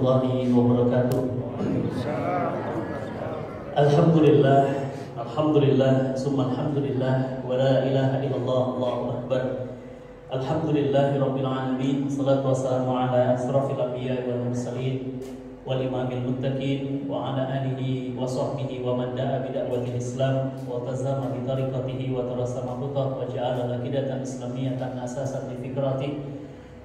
warahmatullahi wabarakatuh. Alhamdulillah, alhamdulillah, summa alhamdulillah, wa la ilaha illallah, Allahu akbar. Alhamdulillahi rabbil alamin, salatu wassalamu ala asrafil anbiya'i wal mursalin wal imamil muttaqin wa ala alihi wa sahbihi wa man da'a bi da'watil islam wa tazama bi tariqatihi wa tarasama khutah wa ja'ala aqidatan islamiyatan asasan li fikrati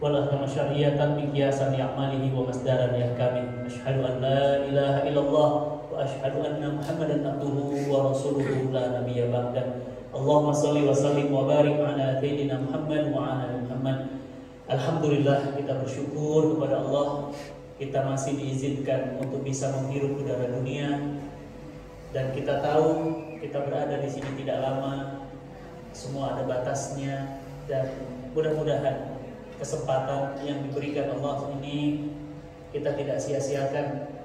wal ahkam syar'iyyatan miqyasan li a'malihi wa masdaran li ahkamihi. Asyhadu an la ilaha illallah wa asyhadu anna Muhammadan abduhu wa rasuluhu la nabiyya ba'dah. Allahumma sholli wa sallim wa barik ala sayyidina Muhammad wa ala Muhammad. Alhamdulillah, kita bersyukur kepada Allah, kita masih diizinkan untuk bisa menghirup udara dunia, dan kita tahu kita berada di sini tidak lama, semua ada batasnya, dan mudah-mudahan kesempatan yang diberikan Allah ini kita tidak sia-siakan.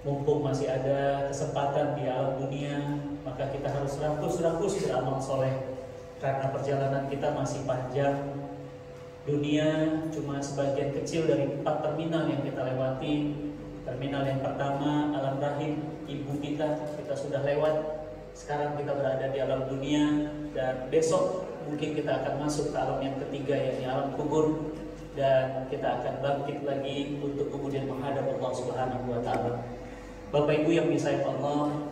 Mumpung masih ada kesempatan di alam dunia, maka kita harus rakus-rakus beramal soleh, karena perjalanan kita masih panjang. Dunia cuma sebagian kecil dari 4 terminal yang kita lewati. Terminal yang pertama, alam rahim ibu kita sudah lewat. Sekarang kita berada di alam dunia, dan besok mungkin kita akan masuk ke alam yang ketiga, yakni alam kubur, dan kita akan bangkit lagi untuk kemudian menghadap Allah Subhanahu wa taala. Bapak Ibu yang disayang Allah,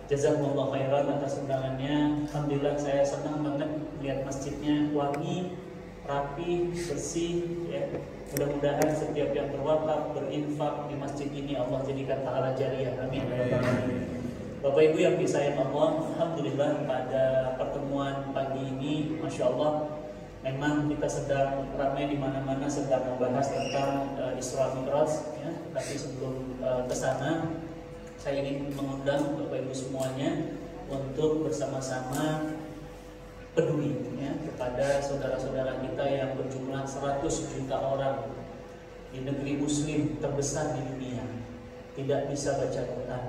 jazakumullah khairan atas undangannya. Alhamdulillah, saya senang banget melihat masjidnya wangi, rapi, bersih ya. Mudah-mudahan setiap yang berwakaf, berinfak di masjid ini Allah jadikan pahala jariah. Amin. Bapak Ibu yang disayang Allah, alhamdulillah pada pertemuan pagi ini, Masya Allah, memang kita sedang ramai di mana-mana sedang membahas tentang Isra Mi'raj ya. Tapi sebelum ke sana, saya ingin mengundang Bapak Ibu semuanya untuk bersama-sama peduli ya, kepada saudara-saudara kita yang berjumlah 100 juta orang di negeri Muslim terbesar di dunia, tidak bisa baca Quran.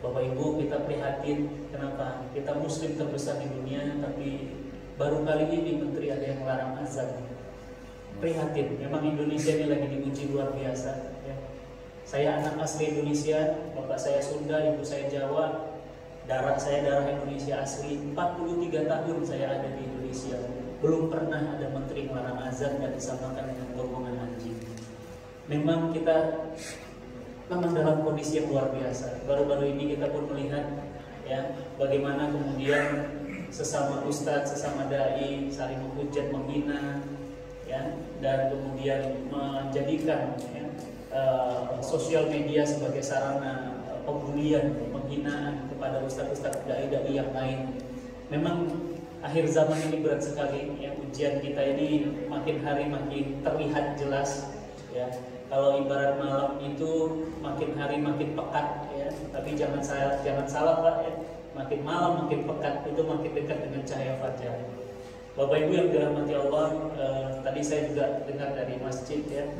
Bapak Ibu, kita prihatin. Kenapa? Kita Muslim terbesar di dunia, tapi baru kali ini Menteri ada yang melarang azan. Prihatin. Memang Indonesia ini lagi diuji luar biasa ya. Saya anak asli Indonesia, bapak saya Sunda, ibu saya Jawa. Darah saya darah Indonesia asli. 43 tahun saya ada di Indonesia. Belum pernah ada menteri melarang azan dan disamakan dengan golongan anjing. Memang kita dalam kondisi yang luar biasa. Baru-baru ini kita pun melihat ya, bagaimana kemudian sesama ustadz, sesama dai saling menghujat, menghina ya, dan kemudian menjadikan ya, sosial media sebagai sarana pembulian, penghinaan kepada ustadz-ustadz dai-dai yang lain. Memang akhir zaman ini berat sekali ya, ujian kita ini makin hari makin terlihat jelas ya. Kalau ibarat malam itu makin hari makin pekat ya, tapi jangan salah Pak ya. Makin malam makin pekat, itu makin dekat dengan cahaya fajar. Bapak Ibu yang dirahmati Allah, tadi saya juga dengar dari masjid ya,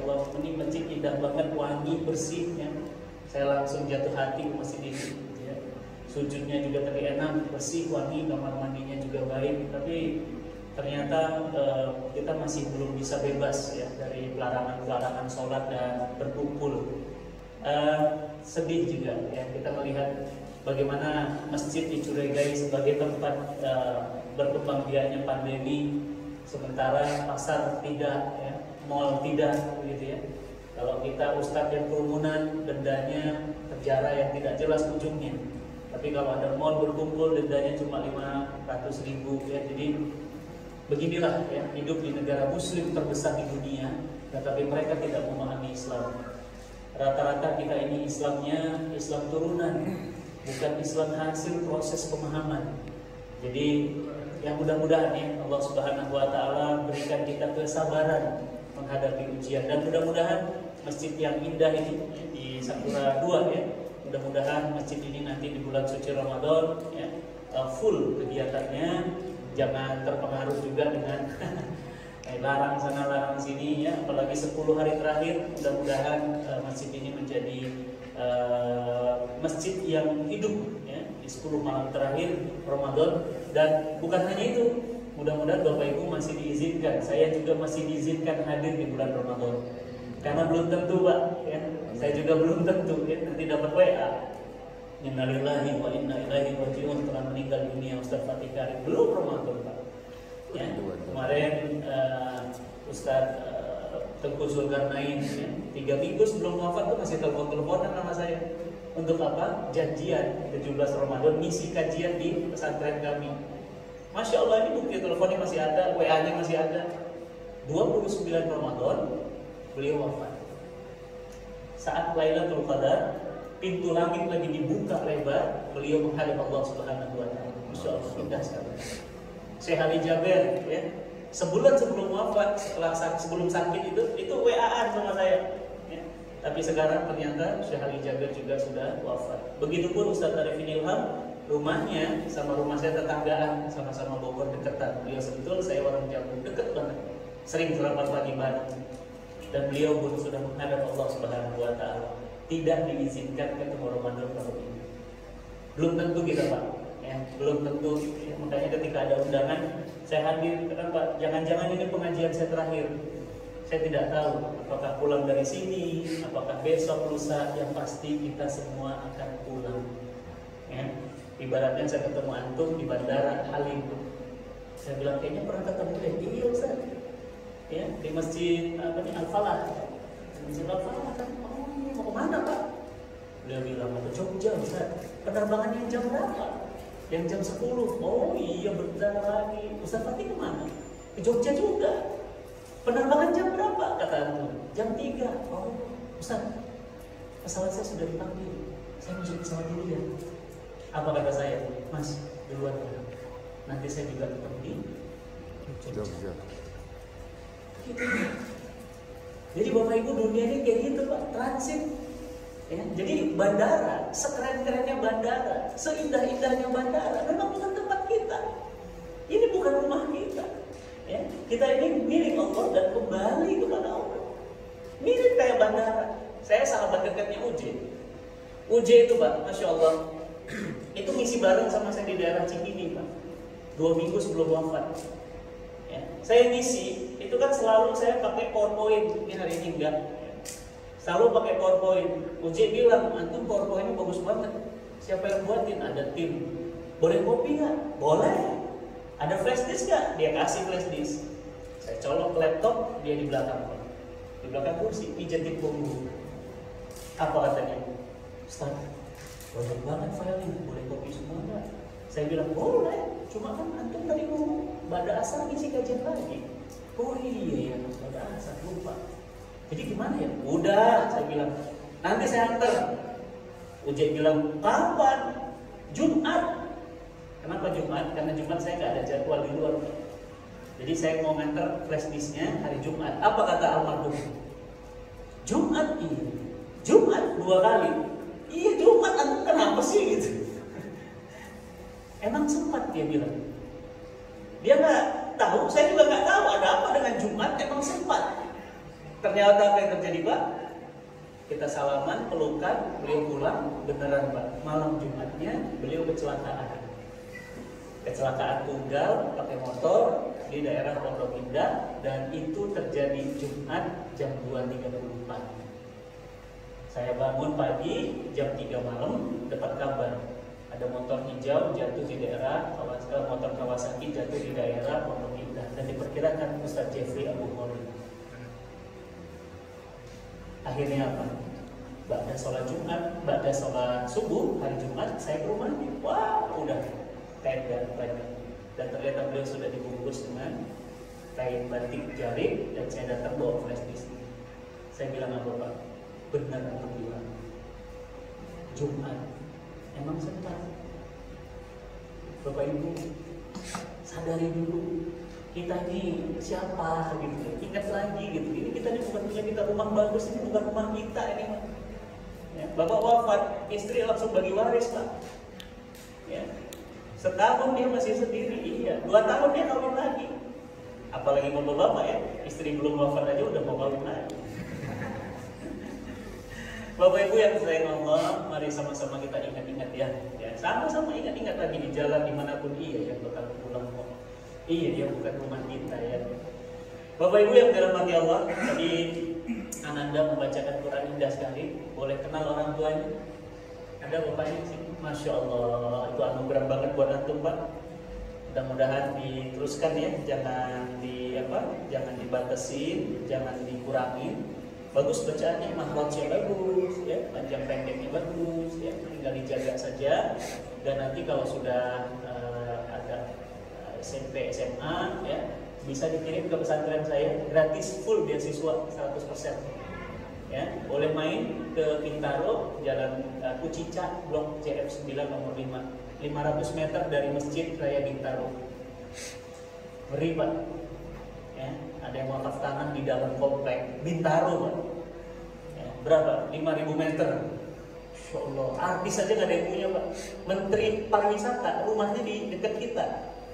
Allah, ini masjid indah banget, wangi, bersih ya. Saya langsung jatuh hati ke masjid ini ya. Sujudnya juga tadi enak, bersih, wangi, kamar mandinya juga baik. Tapi ternyata kita masih belum bisa bebas ya dari pelarangan sholat dan berkumpul. Sedih juga ya, kita melihat bagaimana masjid dicurigai sebagai tempat berkembang biaknya pandemi, sementara pasar tidak, ya, mall tidak, gitu ya. Kalau kita ustadz yang kerumunan, dendanya penjara yang tidak jelas ujungnya. Tapi kalau ada mall berkumpul, dendanya cuma 500.000 ya. Jadi beginilah ya, hidup di negara Muslim terbesar di dunia, tetapi mereka tidak memahami Islam. Rata-rata kita ini Islamnya Islam turunan, bukan Islam hasil proses pemahaman. Jadi yang mudah-mudahan ya Allah Subhanahu wa taala berikan kita kesabaran menghadapi ujian, dan mudah-mudahan masjid yang indah ini ya, di Sakura 2 ya, mudah-mudahan masjid ini nanti di bulan suci Ramadan ya, full kegiatannya, jangan terpengaruh juga dengan larang sana larang sini ya, apalagi 10 hari terakhir. Mudah-mudahan masjid ini menjadi masjid yang hidup ya, di 10 malam terakhir Ramadan. Dan bukan hanya itu, mudah-mudahan Bapak Ibu masih diizinkan, saya juga masih diizinkan hadir di bulan Ramadan. Karena belum tentu Pak ya, Saya juga belum tentu ya, nanti dapat WA. Innalillahi wa inna ilaihi raji'un, telah meninggal dunia Ustaz Fatih Karim. Belum Ramadan, Pak. Ya, kemarin Ustaz Tengku Zulkarnain ya, 3 minggu sebelum wafat tuh masih telepon-teleponan sama saya. Untuk apa? Janjian 17 Ramadan ngisi kajian di pesantren kami. Masya Allah, ini bukti teleponnya masih ada, WA-nya masih ada. 29 Ramadan beliau wafat. Saat Lailatul Qadar, pintu langit lagi dibuka lebar, beliau menghadap Allah Subhanahu wa taala. Masya Allah, indah sekali. Syekh Ali Jaber ya, sebulan sebelum wafat, sebelum sakit itu WA-an sama saya. Ya. Tapi sekarang ternyata Syekh Ali Jaber juga sudah wafat. Begitupun Ustaz Arifin Ilham, rumahnya sama rumah saya tetanggaan, sama-sama Bogor deketan. Beliau sebetul, saya orang Jambi, deket banget. Sering serapat pagi bareng. Dan beliau pun sudah menghadap Allah Subhanahu wa taala. Tidak diizinkan ketemu Ramadan tahun ini. Belum tentu kita, Pak. Ya, belum tentu. Ya, makanya ketika ada undangan, saya hadir. Kenapa? Jangan-jangan ini pengajian saya terakhir. Saya tidak tahu apakah pulang dari sini, apakah besok lusa. Yang pasti kita semua akan pulang. Ya. Ibaratnya saya ketemu antum di bandara Halim. Saya bilang kayaknya pernah ketemu deh. Iya Ustaz. Ya, di masjid Al-Falah. Masjid Al-Falah kan. Oh, mau kemana Pak? Beliau bilang mau ke Jogja Ustaz. Penerbangannya jam berapa? Yang jam 10. Oh iya, bentar lagi. Ustaz Fatih kemana? Ke Jogja juga. Penerbangan jam berapa? Kata antum. Jam 3. Oh Ustaz, pesawat saya sudah dipanggil. Saya masuk pesawat dulu ya. Apa kata saya? Mas, duluan ya. Nanti saya juga ketemu di Jogja. Gitu. Jadi Bapak Ibu, dunia ini kayak gitu Pak, transit. Ya, jadi bandara, sekeren-kerennya bandara, seindah-indahnya bandara, memang bukan tempat kita. Ini bukan rumah kita. Ya, kita ini milik Allah dan kembali kepada Allah. Mirip kayak bandara. Saya sahabat dekatnya UJ itu Pak, Masya Allah. Itu ngisi bareng sama saya di daerah Cikini Pak. 2 minggu sebelum wafat. Ya, saya ngisi. Itu kan selalu saya pakai PowerPoint, ini hari ini enggak. Selalu pakai PowerPoint. Uji bilang, antum PowerPoint-nya bagus banget. Siapa yang buatin? Ada tim. Boleh copy nggak? Boleh. Ada flash disk nggak? Dia kasih flash disk. Saya colok laptop, dia di belakang. Di belakang kursi, pijetin punggung. Apa katanya? Ustaz, banyak banget filenya. Boleh copy semua nggak? Saya bilang, boleh. Cuma kan antum tadi ngomong, pada asal ngisi kajian lagi. Oh iya ya, pada asal lupa. Jadi gimana ya? Udah, saya bilang. Nanti saya antar. Ujek bilang, kapan? Jumat. Kenapa Jumat? Karena Jumat saya nggak ada jadwal di luar. Jadi saya mau ngantar flash disknya hari Jumat. Apa kata almarhum? Jumat iya. Jumat 2 kali. Iya Jumat, antum kenapa sih gitu? Emang sempat dia bilang. Dia nggak tahu, saya juga nggak tahu ada apa dengan Jumat. Emang sempat. Ternyata apa yang terjadi Pak? Kita salaman, pelukan, beliau pulang, beneran Pak. Malam Jumatnya beliau kecelakaan. Kecelakaan tunggal pakai motor di daerah Pondok Indah, dan itu terjadi Jumat jam 2.34. Saya bangun pagi jam 3 malam dapat kabar ada motor hijau jatuh di daerah motor Kawasaki jatuh di daerah Pondok Indah, dan diperkirakan Ustaz Jeffrey Abu Khalid. Akhirnya apa? Ba'da sholat Jumat, ba'da sholat subuh hari Jumat, saya ke rumahnya. Wah, udah tenda banyak. Dan ternyata beliau sudah dibungkus dengan kain batik jarik, dan saya datang bawa flash disk. Saya bilang apa Pak? Benar apa bilang? Jumat. Emang sempat. Bapak Ibu, sadari dulu. Kita ini siapa gitu, ingat lagi gitu. Ini kita ini bukan punya kita rumah bagus, ini bukan rumah kita ini. Ya, Bapak wafat, istri langsung bagi waris Pak. Ya, setahun dia masih sendiri, iya. 2 tahun dia kawin lagi. Apalagi bapak-bapak ya, istri belum wafat aja udah mau kawin lagi. Bapak Ibu yang sayang Allah, mari sama-sama kita ingat-ingat ya. Sama-sama ingat-ingat lagi di jalan dimanapun iya yang bakal pulang kok. Iya, dia bukan rumah kita ya. Bapak Ibu yang dirahmati Allah, tadi Ananda membacakan Quran indah sekali. Boleh kenal orang tuanya? Ada bapaknya di sini? Masya Allah, itu anugerah banget buat antum Pak. Mudah-mudahan diteruskan ya, jangan dibatasin, jangan dikurangin. Bagus bacaannya, makhrajnya bagus, ya, panjang pendeknya bagus, ya, tinggal dijaga saja. Dan nanti kalau sudah ada SMP, SMA, ya, bisa dikirim ke pesantren saya gratis full beasiswa 100%. Ya, boleh main ke Bintaro, Jalan Kucica, Blok CF9 nomor 5, 500 meter dari Masjid Raya Bintaro. Ngeri Pak. Ya, ada yang wakaf tanah di dalam komplek Bintaro Pak. Ya, berapa? 5.000 meter. Insya Allah, artis saja nggak ada yang punya Pak. Menteri Pariwisata, rumahnya di dekat kita,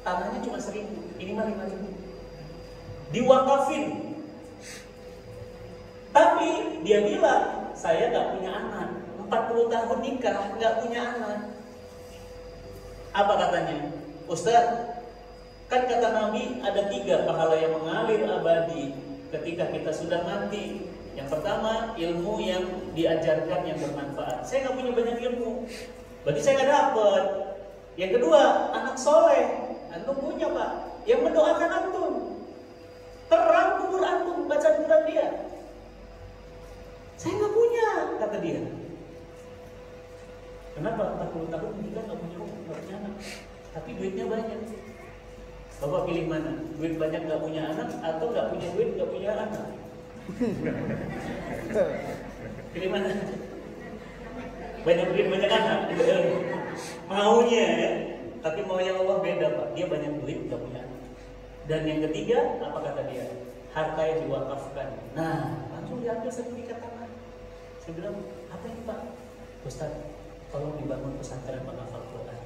tanahnya cuma 1.000, ini mah 5.000. Diwakafin. Tapi dia bilang, saya nggak punya anak, 40 tahun nikah, nggak punya anak. Apa katanya? Ustaz, kan kata Nabi ada 3 pahala yang mengalir abadi ketika kita sudah mati. Yang pertama, ilmu yang diajarkan yang bermanfaat. Saya nggak punya banyak ilmu, berarti saya nggak dapat. Yang kedua, anak soleh. Antum punya Pak, yang mendoakan antum, terang kubur antum, baca Quran dia. Saya nggak punya, kata dia. Kenapa? 40 tahun nikah nggak punya anak, tapi duitnya banyak. Bapak pilih mana? Duit banyak nggak punya anak, atau nggak punya duit nggak punya anak? Pilih mana? Banyak duit banyak anak. Maunya ya. Tapi mau yang Allah beda Pak. Dia banyak duit nggak punya anak. Dan yang ketiga, apa kata dia? Harta yang diwakafkan. Nah, langsung diambil sertifikat tanah. Saya bilang, apa ini Pak? Ustaz, tolong dibangun pesantren penghafal Quran.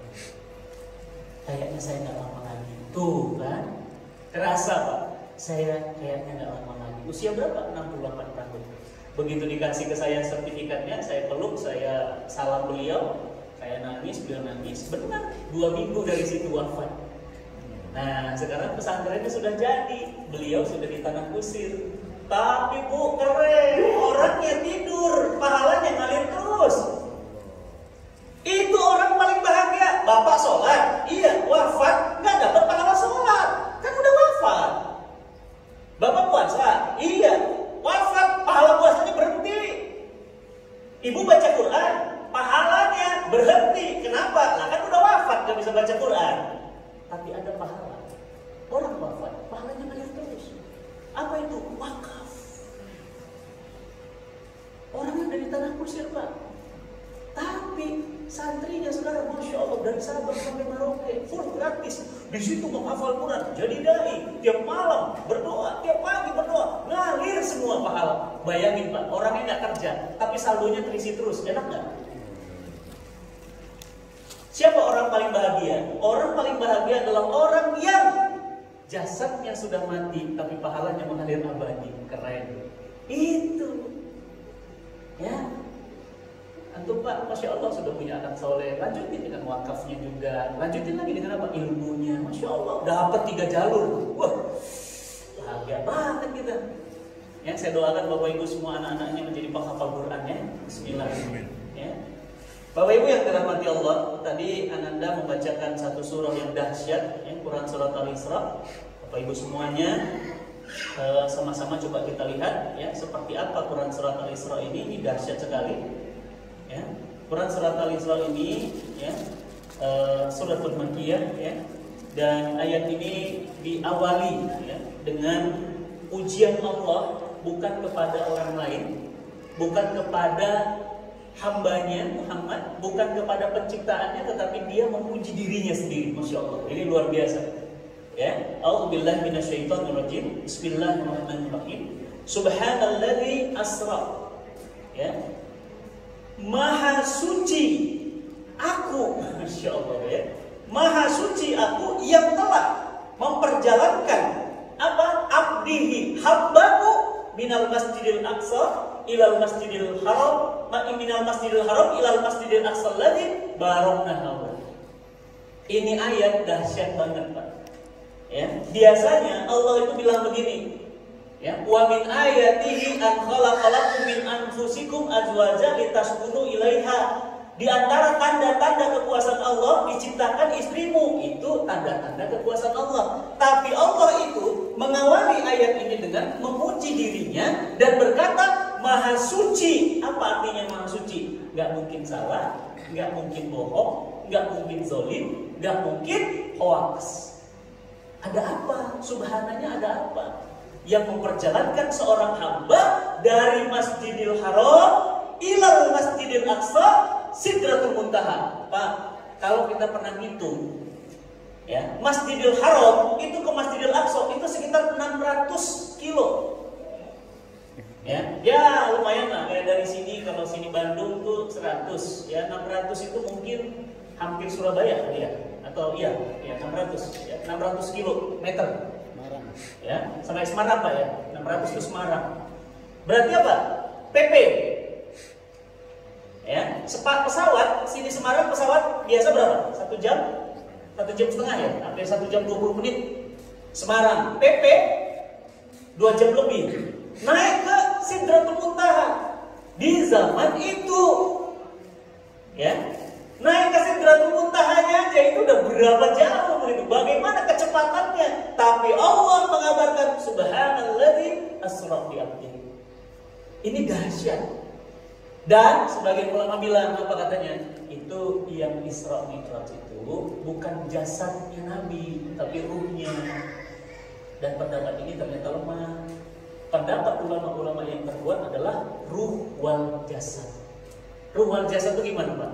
Kayaknya saya nggak lama lagi. Tuh kan, terasa Pak. Saya kayaknya nggak lama lagi. Usia berapa? 68 tahun. Begitu dikasih ke saya sertifikatnya, saya peluk, saya salam beliau, saya nangis, beliau nangis. Benar, 2 minggu dari situ wafat. Nah, sekarang pesantrennya sudah jadi. Beliau sudah di tanah kusir. Tapi Bu, keren. Orangnya tidur, pahalanya ngalir terus. Itu orang paling bahagia. Bapak sholat, iya, wafat, nggak dapat pahala sholat, kan udah wafat. Bapak puasa, iya, wafat, pahala puasanya berhenti. Ibu baca Quran, pahalanya berhenti. Kenapa? Lah kan udah wafat, nggak bisa baca Quran. Tapi ada pahala. Orang wafat, pahalanya ngalir terus. Apa itu? Wakaf. Orangnya dari tanah kusir Pak. Tapi santrinya sekarang Masya Allah, dari Sabang sampai Merauke, full gratis. Di situ menghafal Quran, jadi dai, tiap malam berdoa, tiap pagi berdoa, ngalir semua pahala. Bayangin Pak, orangnya nggak kerja, tapi saldonya terisi terus, enak nggak? Siapa orang paling bahagia? Orang paling bahagia adalah orang yang jasadnya sudah mati, tapi pahalanya mengalir abadi. Keren. Itu. Ya. Antum Pak, Masya Allah sudah punya anak soleh. Lanjutin dengan wakafnya juga. Lanjutin lagi dengan apa? Ilmunya. Masya Allah, dapat 3 jalur. Wah, bahagia banget kita. Ya, saya doakan Bapak Ibu semua anak-anaknya menjadi penghafal Quran ya. Bismillah. Ya. Bapak Ibu yang dirahmati Allah, tadi Ananda membacakan satu surah yang dahsyat, ya, Quran surat Al-Isra. Bapak Ibu semuanya sama-sama coba kita lihat ya, seperti apa Quran surat Al-Isra ini dahsyat sekali. Ya, Quran surat Al-Isra ini ya, suratul Makkiyah ya, dan ayat ini diawali ya, dengan ujian Allah bukan kepada orang lain, bukan kepada hambanya Muhammad, bukan kepada penciptaannya, tetapi dia memuji dirinya sendiri. Masya Allah, ini luar biasa. Ya, A'udzubillahi minasyaitonirrajim. Bismillahirrahmanirrahim. Subhanalladzi asra. Ya. Maha suci aku, Masya Allah ya. Maha suci aku yang telah memperjalankan apa? Abdihi, hambaku minal masjidil aqsa ilal masjidil haram, minal masjidil haram ilal masjidil aqsa alladzi barakna haula. Ini ayat dahsyat banget Pak. Ya, biasanya Allah itu bilang begini, Ya, wa min ayatihi an khalaqalakum min anfusikum azwaja litaskunu ilaiha. Di antara tanda-tanda kekuasaan Allah diciptakan istrimu, itu tanda-tanda kekuasaan Allah. Tapi Allah itu mengawali ayat ini dengan memuji dirinya dan berkata Maha Suci. Apa artinya Maha Suci? Gak mungkin salah, gak mungkin bohong, gak mungkin zolim, gak mungkin hoax. Ada apa? Subhananya ada apa? Yang memperjalankan seorang hamba dari Masjidil Haram ilal Masjidil Aqsa Sidratul Muntaha. Pak, kalau kita pernah ngitung, ya, Masjidil Haram itu ke Masjidil Aqsa itu sekitar 600 kilo. Ya lumayan lah. Kayak dari sini, kalau sini Bandung tuh 100, ya 600 itu mungkin hampir Surabaya ya, atau iya 600, ya 600 kilometer. Ya, sampai Semarang Pak ya, 600 ke Semarang. Berarti apa? PP. Ya, pesawat sini Semarang pesawat biasa berapa? 1 jam? 1 jam setengah ya, hampir 1 jam 20 menit. Semarang, PP 2 jam lebih. Naik ke Sidratul Muntaha di zaman itu. Ya. Naik ke Sidratul Muntahanya aja itu udah berapa jauh begitu. Bagaimana kecepatannya? Tapi Allah mengabarkan subhanalladzi asra bi abdihi. Ini dahsyat. Dan sebagian ulama bilang apa katanya? Itu yang Isra Mi'raj itu bukan jasadnya Nabi, tapi ruhnya. Dan pendapat ini ternyata lemah. Pendapat ulama-ulama yang terkuat adalah ruh wal jasad. Ruh wal jasad itu gimana, Pak?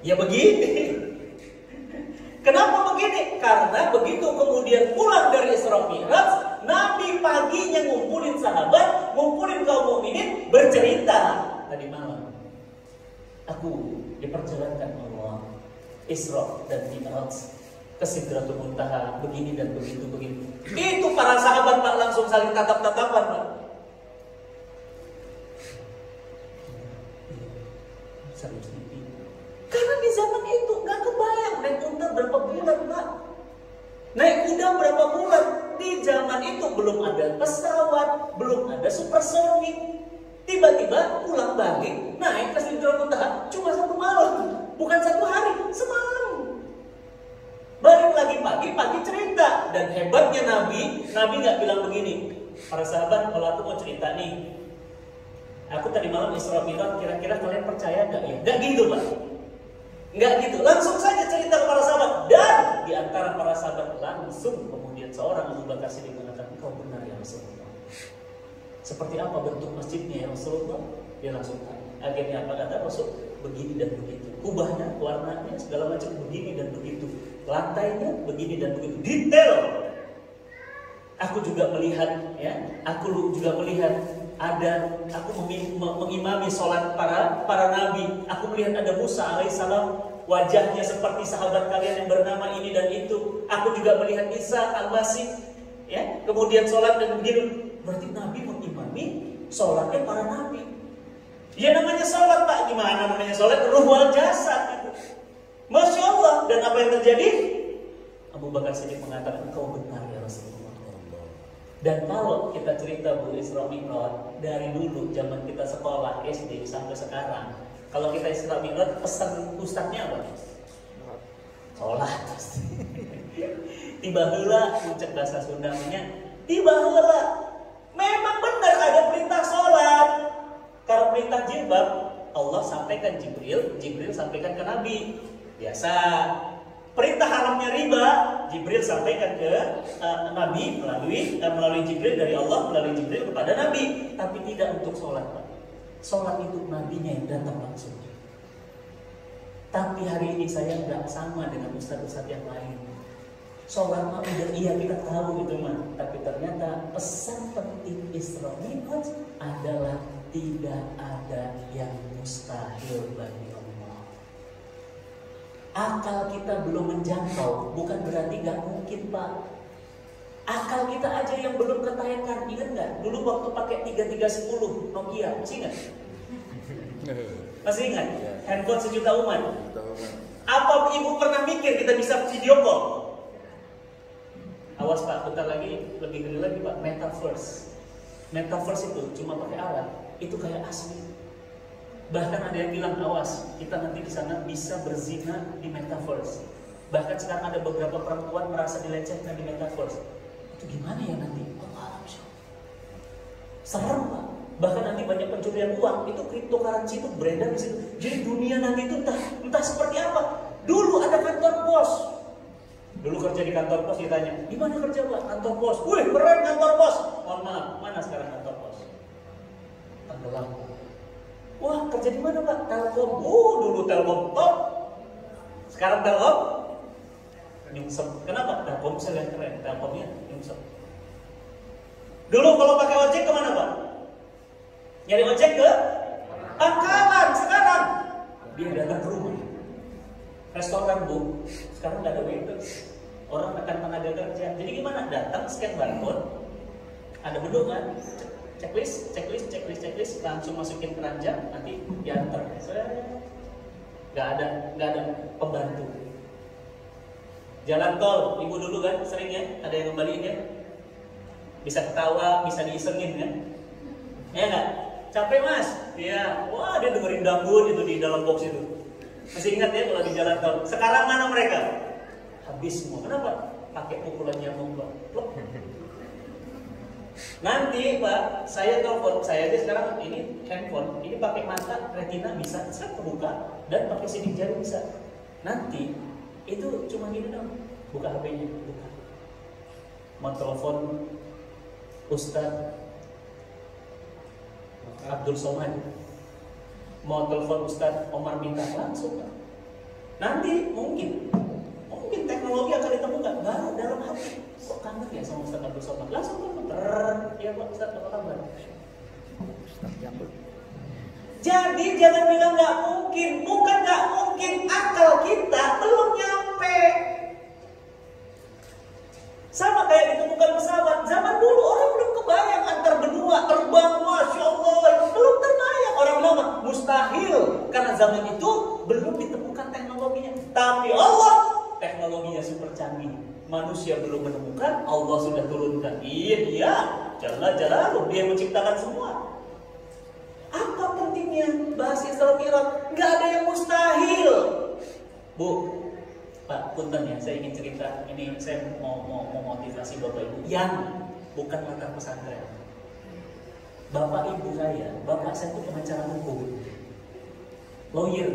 Ya begini. Kenapa begini? Karena begitu kemudian pulang dari Isra Mi'raj, Nabi paginya ngumpulin sahabat, ngumpulin kaum mukminin, bercerita tadi malam aku diperjalankan Allah Isra dan Mi'raj ke Sidratul Muntaha, begini dan begitu. Itu para sahabat Pak langsung saling tatap-tatapan, Pak. Karena di zaman itu nggak kebayang naik unta berapa bulan, Pak. Naik kuda berapa bulan. Di zaman itu belum ada pesawat, belum ada supersonik. Tiba-tiba pulang balik, naik ke Sidratul Muntaha cuma 1 malam, bukan 1 hari, semalam. Balik lagi pagi cerita. Dan hebatnya Nabi nggak bilang begini, para sahabat, kalau aku mau cerita nih, aku tadi malam Isra Mi'raj, kira-kira kalian percaya nggak ya? Nggak gitu, Pak. Nggak gitu, langsung saja cerita ke para sahabat. Dan di antara para sahabat langsung kemudian seorang Abu Bakar Siddiq mengatakan, kau benar ya Rasulullah. Seperti apa bentuk masjidnya ya Rasulullah? Dia langsung tanya. Akhirnya apa kata Rasul? Begini dan begitu. Kubahnya, warnanya, segala macam begini dan begitu. Lantainya begini dan begitu. Detail. Aku juga melihat, ya. Aku juga melihat ada. Aku mengimami sholat para nabi. Aku melihat ada Musa alaihissalam. Wajahnya seperti sahabat kalian yang bernama ini dan itu. Aku juga melihat Isa al-Masih. Ya. Kemudian sholat dan begini. Berarti Nabi mengimami sholatnya para nabi. Ya namanya sholat, Pak. Gimana namanya sholat? Ruh wal jasad itu. Masya Allah. Dan apa yang terjadi? Abu Bakar Siddiq mengatakan, engkau benar ya Rasulullah. Dan kalau kita cerita Bu Isra Mi'raj dari dulu zaman kita sekolah SD sampai sekarang, kalau kita Isra Mi'raj pesan ustadznya apa? Sholat. Tiba heula, ucap bahasa Sundanya, tiba heula. Memang benar ada perintah sholat. Karena perintah jilbab Allah sampaikan Jibril sampaikan ke Nabi. Biasa. Perintah haramnya riba Jibril sampaikan ke Nabi melalui Jibril dari Allah melalui Jibril kepada Nabi. Tapi tidak untuk sholat, Pak. Sholat itu Nabinya yang datang langsung. Tapi hari ini saya nggak sama dengan ustadz-ustadz yang lain. Sholat mah udah iya kita tahu itu mah. Tapi ternyata pesan penting Isra Mi'raj adalah tidak ada yang mustahil bagi Allah. Akal kita belum menjangkau, bukan berarti gak mungkin, Pak. Akal kita aja yang belum ketayakan. Ingat gak? Dulu waktu pakai 3310 Nokia, masih ingat? Masih ingat? Handphone sejuta umat. Apa ibu pernah mikir kita bisa video call? Awas Pak, bentar lagi lebih gede lagi Pak, metaverse. Metaverse itu cuma pakai alat, itu kayak asli. Bahkan ada yang bilang, awas, kita nanti di sana bisa berzina di metaverse. Bahkan sekarang ada beberapa perempuan merasa dilecehkan di metaverse. Itu gimana ya nanti? Serem Pak. Bahkan nanti banyak pencurian uang, itu cryptocurrency itu beredar di situ. Jadi dunia nanti itu entah seperti apa. Dulu ada kantor pos. Dulu kerja di kantor pos ditanya, di mana kerja Pak? Kantor pos. Wih, keren kantor pos. Mohon maaf, mana sekarang kantor pos? Tenggelam. Wah, kerja di mana Pak? Telkom. Dulu Telkom top. Sekarang Telkom nyungsep. Kenapa? Telkomsel yang keren. Telkomnya nyungsep. Dulu kalau pakai ojek kemana Pak? Nyari ojek ke pangkalan. Sekarang dia datang ke rumah. Restoran Bu, sekarang nggak ada waiter. Orang akan tenaga kerja. Jadi gimana? Datang scan barcode, ada menu kan? Checklist, langsung masukin keranjang, nanti diantar. Nggak ada pembantu. Jalan tol, ibu dulu kan sering ya, ada yang ngembaliin ya. Bisa ketawa, bisa diisengin kan? Ya nggak? Capek Mas? Iya. Wah, dia dengerin dangdut itu di dalam box itu. Masih ingat ya kalau di jalan tol? Sekarang mana mereka? Habis semua. Kenapa? Pakai pukulan nyamuk Pak. Nanti Pak, saya telepon, saya aja sekarang ini handphone, ini pakai mata retina bisa, saya terbuka dan pakai sidik jari bisa. Nanti itu cuma gini dong, buka HP-nya, buka. Mau telepon Ustadz Abdul Somad, mau telepon Ustadz Omar Minta, langsung Pak. Nanti mungkin teknologi akan ditemukan baru dalam hati. Kok kangen ya sama Ustadz Abdul Somad? Langsung kan, ya Pak Ustadz apa kabar? Jadi jangan bilang nggak mungkin, bukan nggak mungkin, akal kita belum nyampe. Sama kayak ditemukan pesawat, zaman dulu orang belum kebayang antar benua terbang, Masya Allah, belum terbayang. Orang bilang mustahil, karena zaman itu belum ditemukan teknologinya. Tapi Allah, teknologinya super canggih. Manusia belum menemukan, Allah sudah turunkan. Iya dia, jalan-jalan, dia menciptakan semua. Apa pentingnya bahas Isra Mi'raj? Gak ada yang mustahil. Bu, Pak, punten ya, saya ingin cerita. Ini saya mau motivasi Bapak Ibu yang bukan latar pesantren. Bapak Ibu saya, bapak saya itu pengacara hukum, lawyer,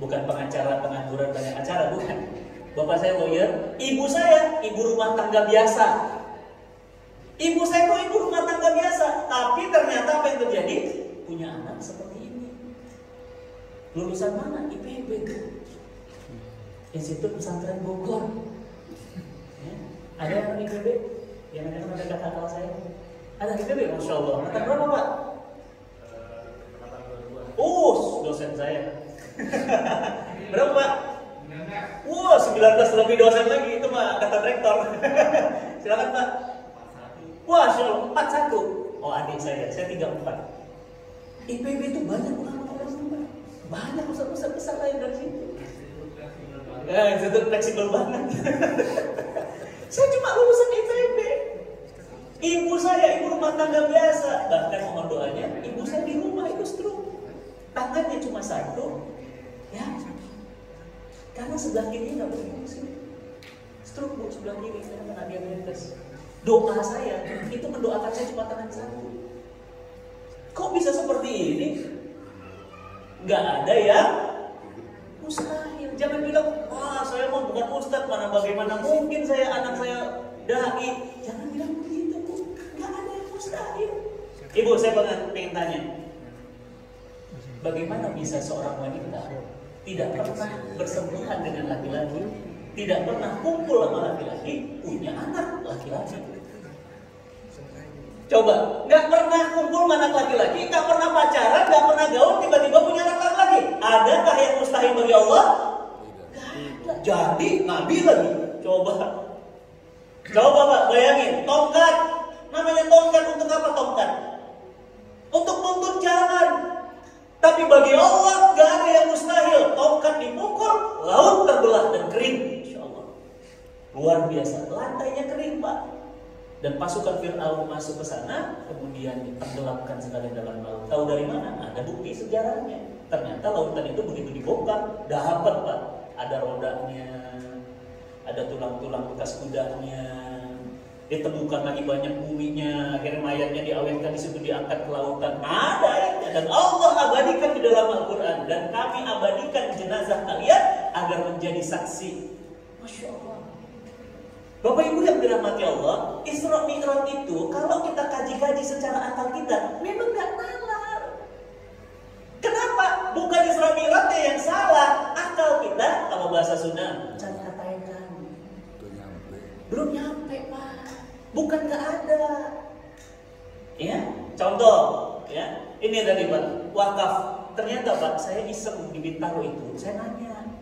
bukan pengacara pengangguran banyak acara, bukan. Bapak saya lawyer, ibu saya ibu rumah tangga biasa. Ibu saya itu ibu rumah tangga biasa, tapi ternyata apa yang terjadi? Punya anak seperti ini. Lulusan mana? IPB, Institut Pesantren Bogor. Ya. Ada yang IPB? Yang ada kakak saya. Ada IPB, Masya Allah. Angkatan berapa Pak? Dosen saya. Berapa Pak? 19 lebih dosen lagi, itu Pak, kata rektor. Silakan Pak. Masya Allah, 41. Oh adik saya 34. IPB itu banyak ulama-ulama Pak. Banyak ustaz-ustaz besar lain dari situ. Itu fleksibel banget. Saya cuma lulusan IPB. Ibu saya ibu rumah tangga biasa. Bahkan mohon doanya, ibu saya di rumah itu stroke. Tangannya cuma satu, ya. Karena sebelah kiri nggak berfungsi. Stroke Bu sebelah kiri, saya kena diabetes. Doa saya itu mendoakan saya cuma tangan satu. Kok bisa seperti ini? Nggak ada yang mustahil. Jangan bilang, wah saya mau bukan ustadz, mana bagaimana mungkin saya anak saya dai. Jangan bilang begitu Bu. Nggak ada yang mustahil. Ibu saya pengen tanya, bagaimana bisa seorang wanita tidak pernah bersentuhan dengan laki-laki, tidak pernah kumpul sama laki-laki, punya anak laki-laki? Coba, nggak pernah kumpul sama anak laki-laki, nggak pernah pacaran, nggak pernah gaul, tiba-tiba punya anak laki-laki. Adakah yang mustahil bagi Allah? Nggak ada. Jadi Nabi lagi. Coba Pak, bayangin, tongkat. Namanya tongkat untuk apa tongkat? Untuk nuntun jalan. Tapi bagi Allah gak ada yang mustahil. Tongkat dipukul, laut terbelah dan kering. Insya Allah. Luar biasa. Lantainya kering Pak. Dan pasukan Fir'aun masuk ke sana, kemudian ditenggelamkan sekali dalam laut. Tahu dari mana? Ada bukti sejarahnya. Ternyata lautan itu begitu dibongkar, dapat Pak. Ada rodanya, ada tulang-tulang bekas kudanya, ditemukan lagi banyak muminya, akhirnya mayatnya diawetkan di situ, diangkat ke lautan. Ada ayatnya, dan Allah abadikan di dalam Al-Quran, dan kami abadikan jenazah kalian agar menjadi saksi. Masya Allah. Bapak Ibu yang dirahmati Allah, Isra Mi'raj itu kalau kita kaji-kaji secara akal kita memang gak nalar. Kenapa? Bukan Isra Mi'rajnya yang salah, akal kita kalau bahasa Sunda kata-katakan belum nyampe Pak, bukan gak ada. Ya, contoh ya, ini tadi Pak, wakaf. Ternyata Pak, saya iseng di Bintaro itu, saya nanya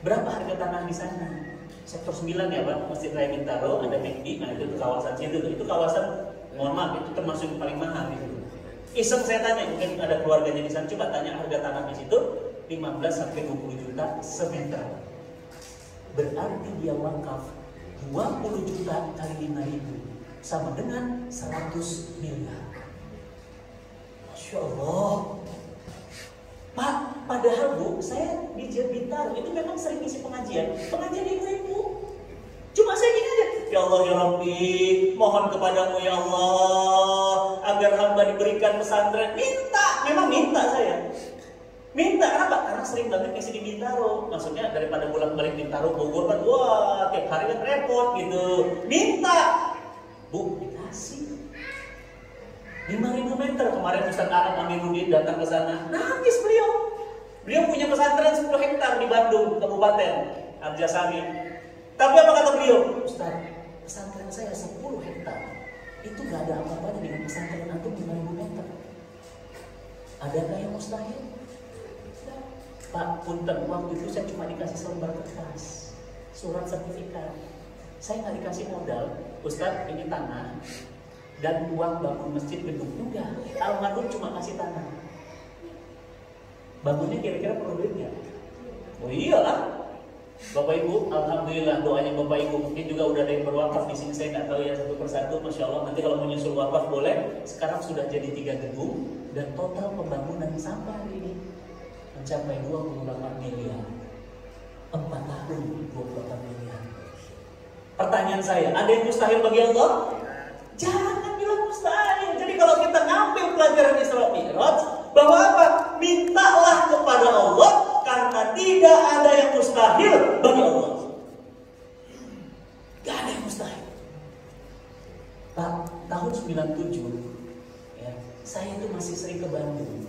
berapa harga tanah di sana. Sektor 9 ya Pak, Masjid Raya Bintaro, ada McD, nah itu kawasan situ, itu kawasan, mohon maaf, itu termasuk paling mahal itu. Iseng saya tanya, mungkin ada keluarganya di sana, coba tanya harga tanah di situ, 15 sampai 20 juta semeter. Berarti dia wakaf 20 juta kali 5.000 sama dengan 100 miliar. Masya Allah. Pak, padahal Bu, saya di Bintaro itu memang sering isi pengajian ibu-ibu. Cuma saya gini aja, ya Allah ya Rabbi, mohon kepadamu ya Allah agar hamba diberikan pesantren. Memang minta saya. Minta kenapa? Karena sering banget ngisi di Bintaro. Maksudnya daripada bolak-balik Bintaro Bogor kan, wah tiap hari kan repot gitu. Minta, Bu, dikasih 5.000 meter. Kemarin Ustaz Arab Amiruddin datang ke sana, nangis beliau. Beliau punya pesantren 10 hektar di Bandung, Kabupaten Arjasari. Tapi apa kata beliau? Ustaz, pesantren saya 10 hektar. Itu gak ada apa-apanya dengan pesantren antum 5.000 meter. Adakah yang mustahil? Pak, punten, waktu itu saya cuma dikasih selembar kertas, surat sertifikat. Saya nggak dikasih modal, Ustaz ini tanah dan uang bangun masjid gedung. Enggak, almarhum cuma kasih tanah. Bangunnya kira-kira perlu duit nggak? Oh iyalah, Bapak Ibu, alhamdulillah doanya Bapak Ibu mungkin juga udah ada yang berwakaf di sini. Saya nggak tahu ya satu persatu, masya Allah. Nanti kalau mau nyusul wakaf boleh. Sekarang sudah jadi 3 gedung dan total pembangunan sampai hari ini mencapai 28 miliar. 4 tahun 28 miliar. Pertanyaan saya, ada yang mustahil bagi Allah? Jangan bilang mustahil. Jadi kalau kita ngambil pelajaran Isra Mi'raj, bahwa apa? Mintalah kepada Allah karena tidak ada yang mustahil bagi Allah. Gak ada yang mustahil. Pak, tahun 97 ya, saya itu masih sering ke Bandung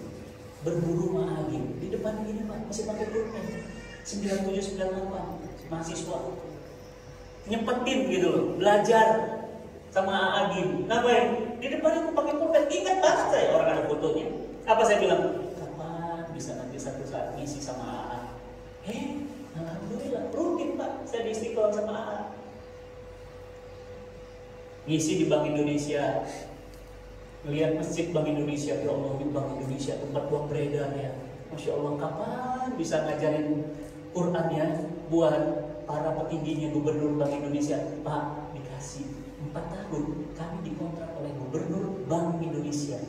berburu ma'agim. Di depan ini Pak, masih pakai pulpen 97-98 mahasiswa nyempetin gitu loh, belajar sama Agim. Ngapain? Di depan itu pakai pulpen. Ingat banget saya, orang ada fotonya. Apa saya bilang? Kapan bisa nanti satu saat ngisi sama AA? Alhamdulillah, rutin Pak, saya di Istiqlal sama AA. Ngisi di Bank Indonesia, melihat masjid Bank Indonesia, ya Allah, Bank Indonesia tempat uang beredar ya. Masya Allah, kapan bisa ngajarin Quran ya buat para petingginya Gubernur Bank Indonesia? Pak, dikasih 4 tahun kami dikontrak oleh Gubernur Bank Indonesia.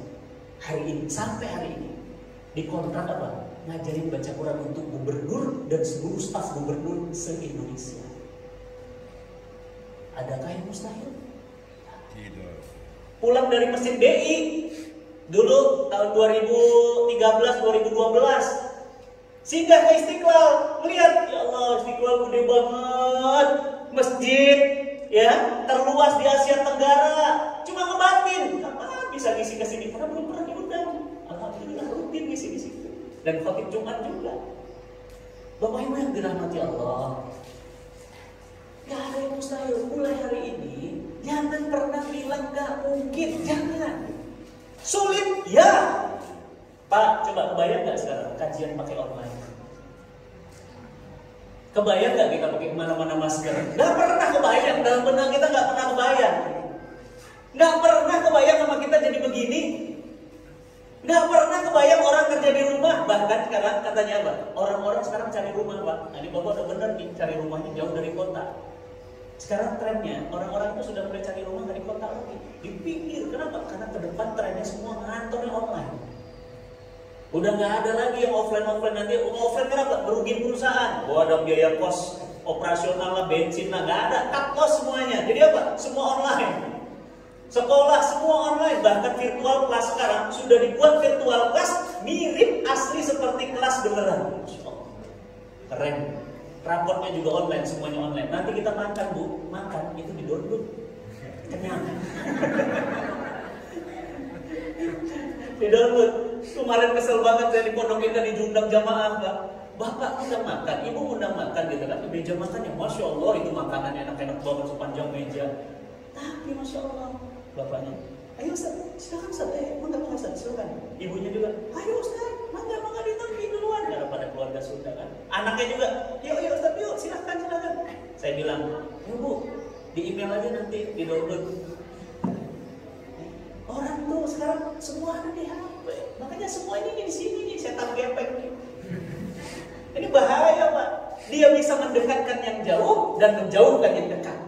Hari ini, sampai hari ini dikontrak apa? Ngajarin baca Quran untuk gubernur dan seluruh staf gubernur se-Indonesia. Adakah yang mustahil? Tidak. Pulang dari Masjid BI dulu tahun 2013-2012, singgah ke Istiqlal, melihat ya Allah Istiqlal gede banget, masjid ya terluas di Asia Tenggara. Cuma ngebatin, kapan bisa ngisi ke sini? Karena belum pernah diundang. Alhamdulillah rutin ngisi di situ. Dan khotib Jumat juga. Bapak Ibu yang dirahmati Allah, gak ada yang mustahil. Mulai hari ini jangan pernah bilang gak mungkin, jangan. Sulit, ya. Pak, coba kebayang gak sekarang kajian pakai online? Kebayang gak kita pakai kemana-mana masker? Gak pernah kebayang, dalam benak kita gak pernah kebayang. Gak pernah kebayang sama kita jadi begini. Gak pernah kebayang orang kerja di rumah. Bahkan sekarang katanya apa? Orang-orang sekarang cari rumah Pak. Nah ini Bapak udah bener nih, cari rumahnya jauh dari kota. Sekarang trennya, orang-orang itu sudah mulai cari rumah dari kota lagi, di pinggir. Kenapa? Karena ke depan trennya semua ngantornya online. Udah nggak ada lagi yang offline. Nanti offline kenapa? Merugikan perusahaan. Ada biaya kos operasional lah, bensin lah, nggak ada. Cut cost semuanya. Jadi apa? Semua online. Sekolah semua online. Bahkan virtual class sekarang sudah dibuat virtual class mirip asli seperti kelas beneran. Keren. Raportnya juga online, semuanya online. Nanti kita makan, Bu. Makan, itu di-download. Kenyang. Di-download. Kemarin kesel banget saya di pondok kita diundang jamaah, Pak. Bapak undang makan, Ibu undang makan gitu kan. Di meja makannya, Masya Allah, itu makanan enak-enak banget sepanjang meja. Tapi Masya Allah, Bapaknya, ayo Ustaz, silakan Ustaz, mangga Ustaz, silakan. Ibunya juga, ayo Ustaz, mangga ditangki duluan. Karena pada keluarga Sunda kan. Anaknya juga, yuk Ustaz, yuk silakan. Saya bilang, yuk Bu, di email aja nanti, di download. Orang tuh sekarang semua ada di HP. Makanya semua ini di sini nih, setan gepeng nih. Ini bahaya, Pak. Dia bisa mendekatkan yang jauh dan menjauhkan yang dekat.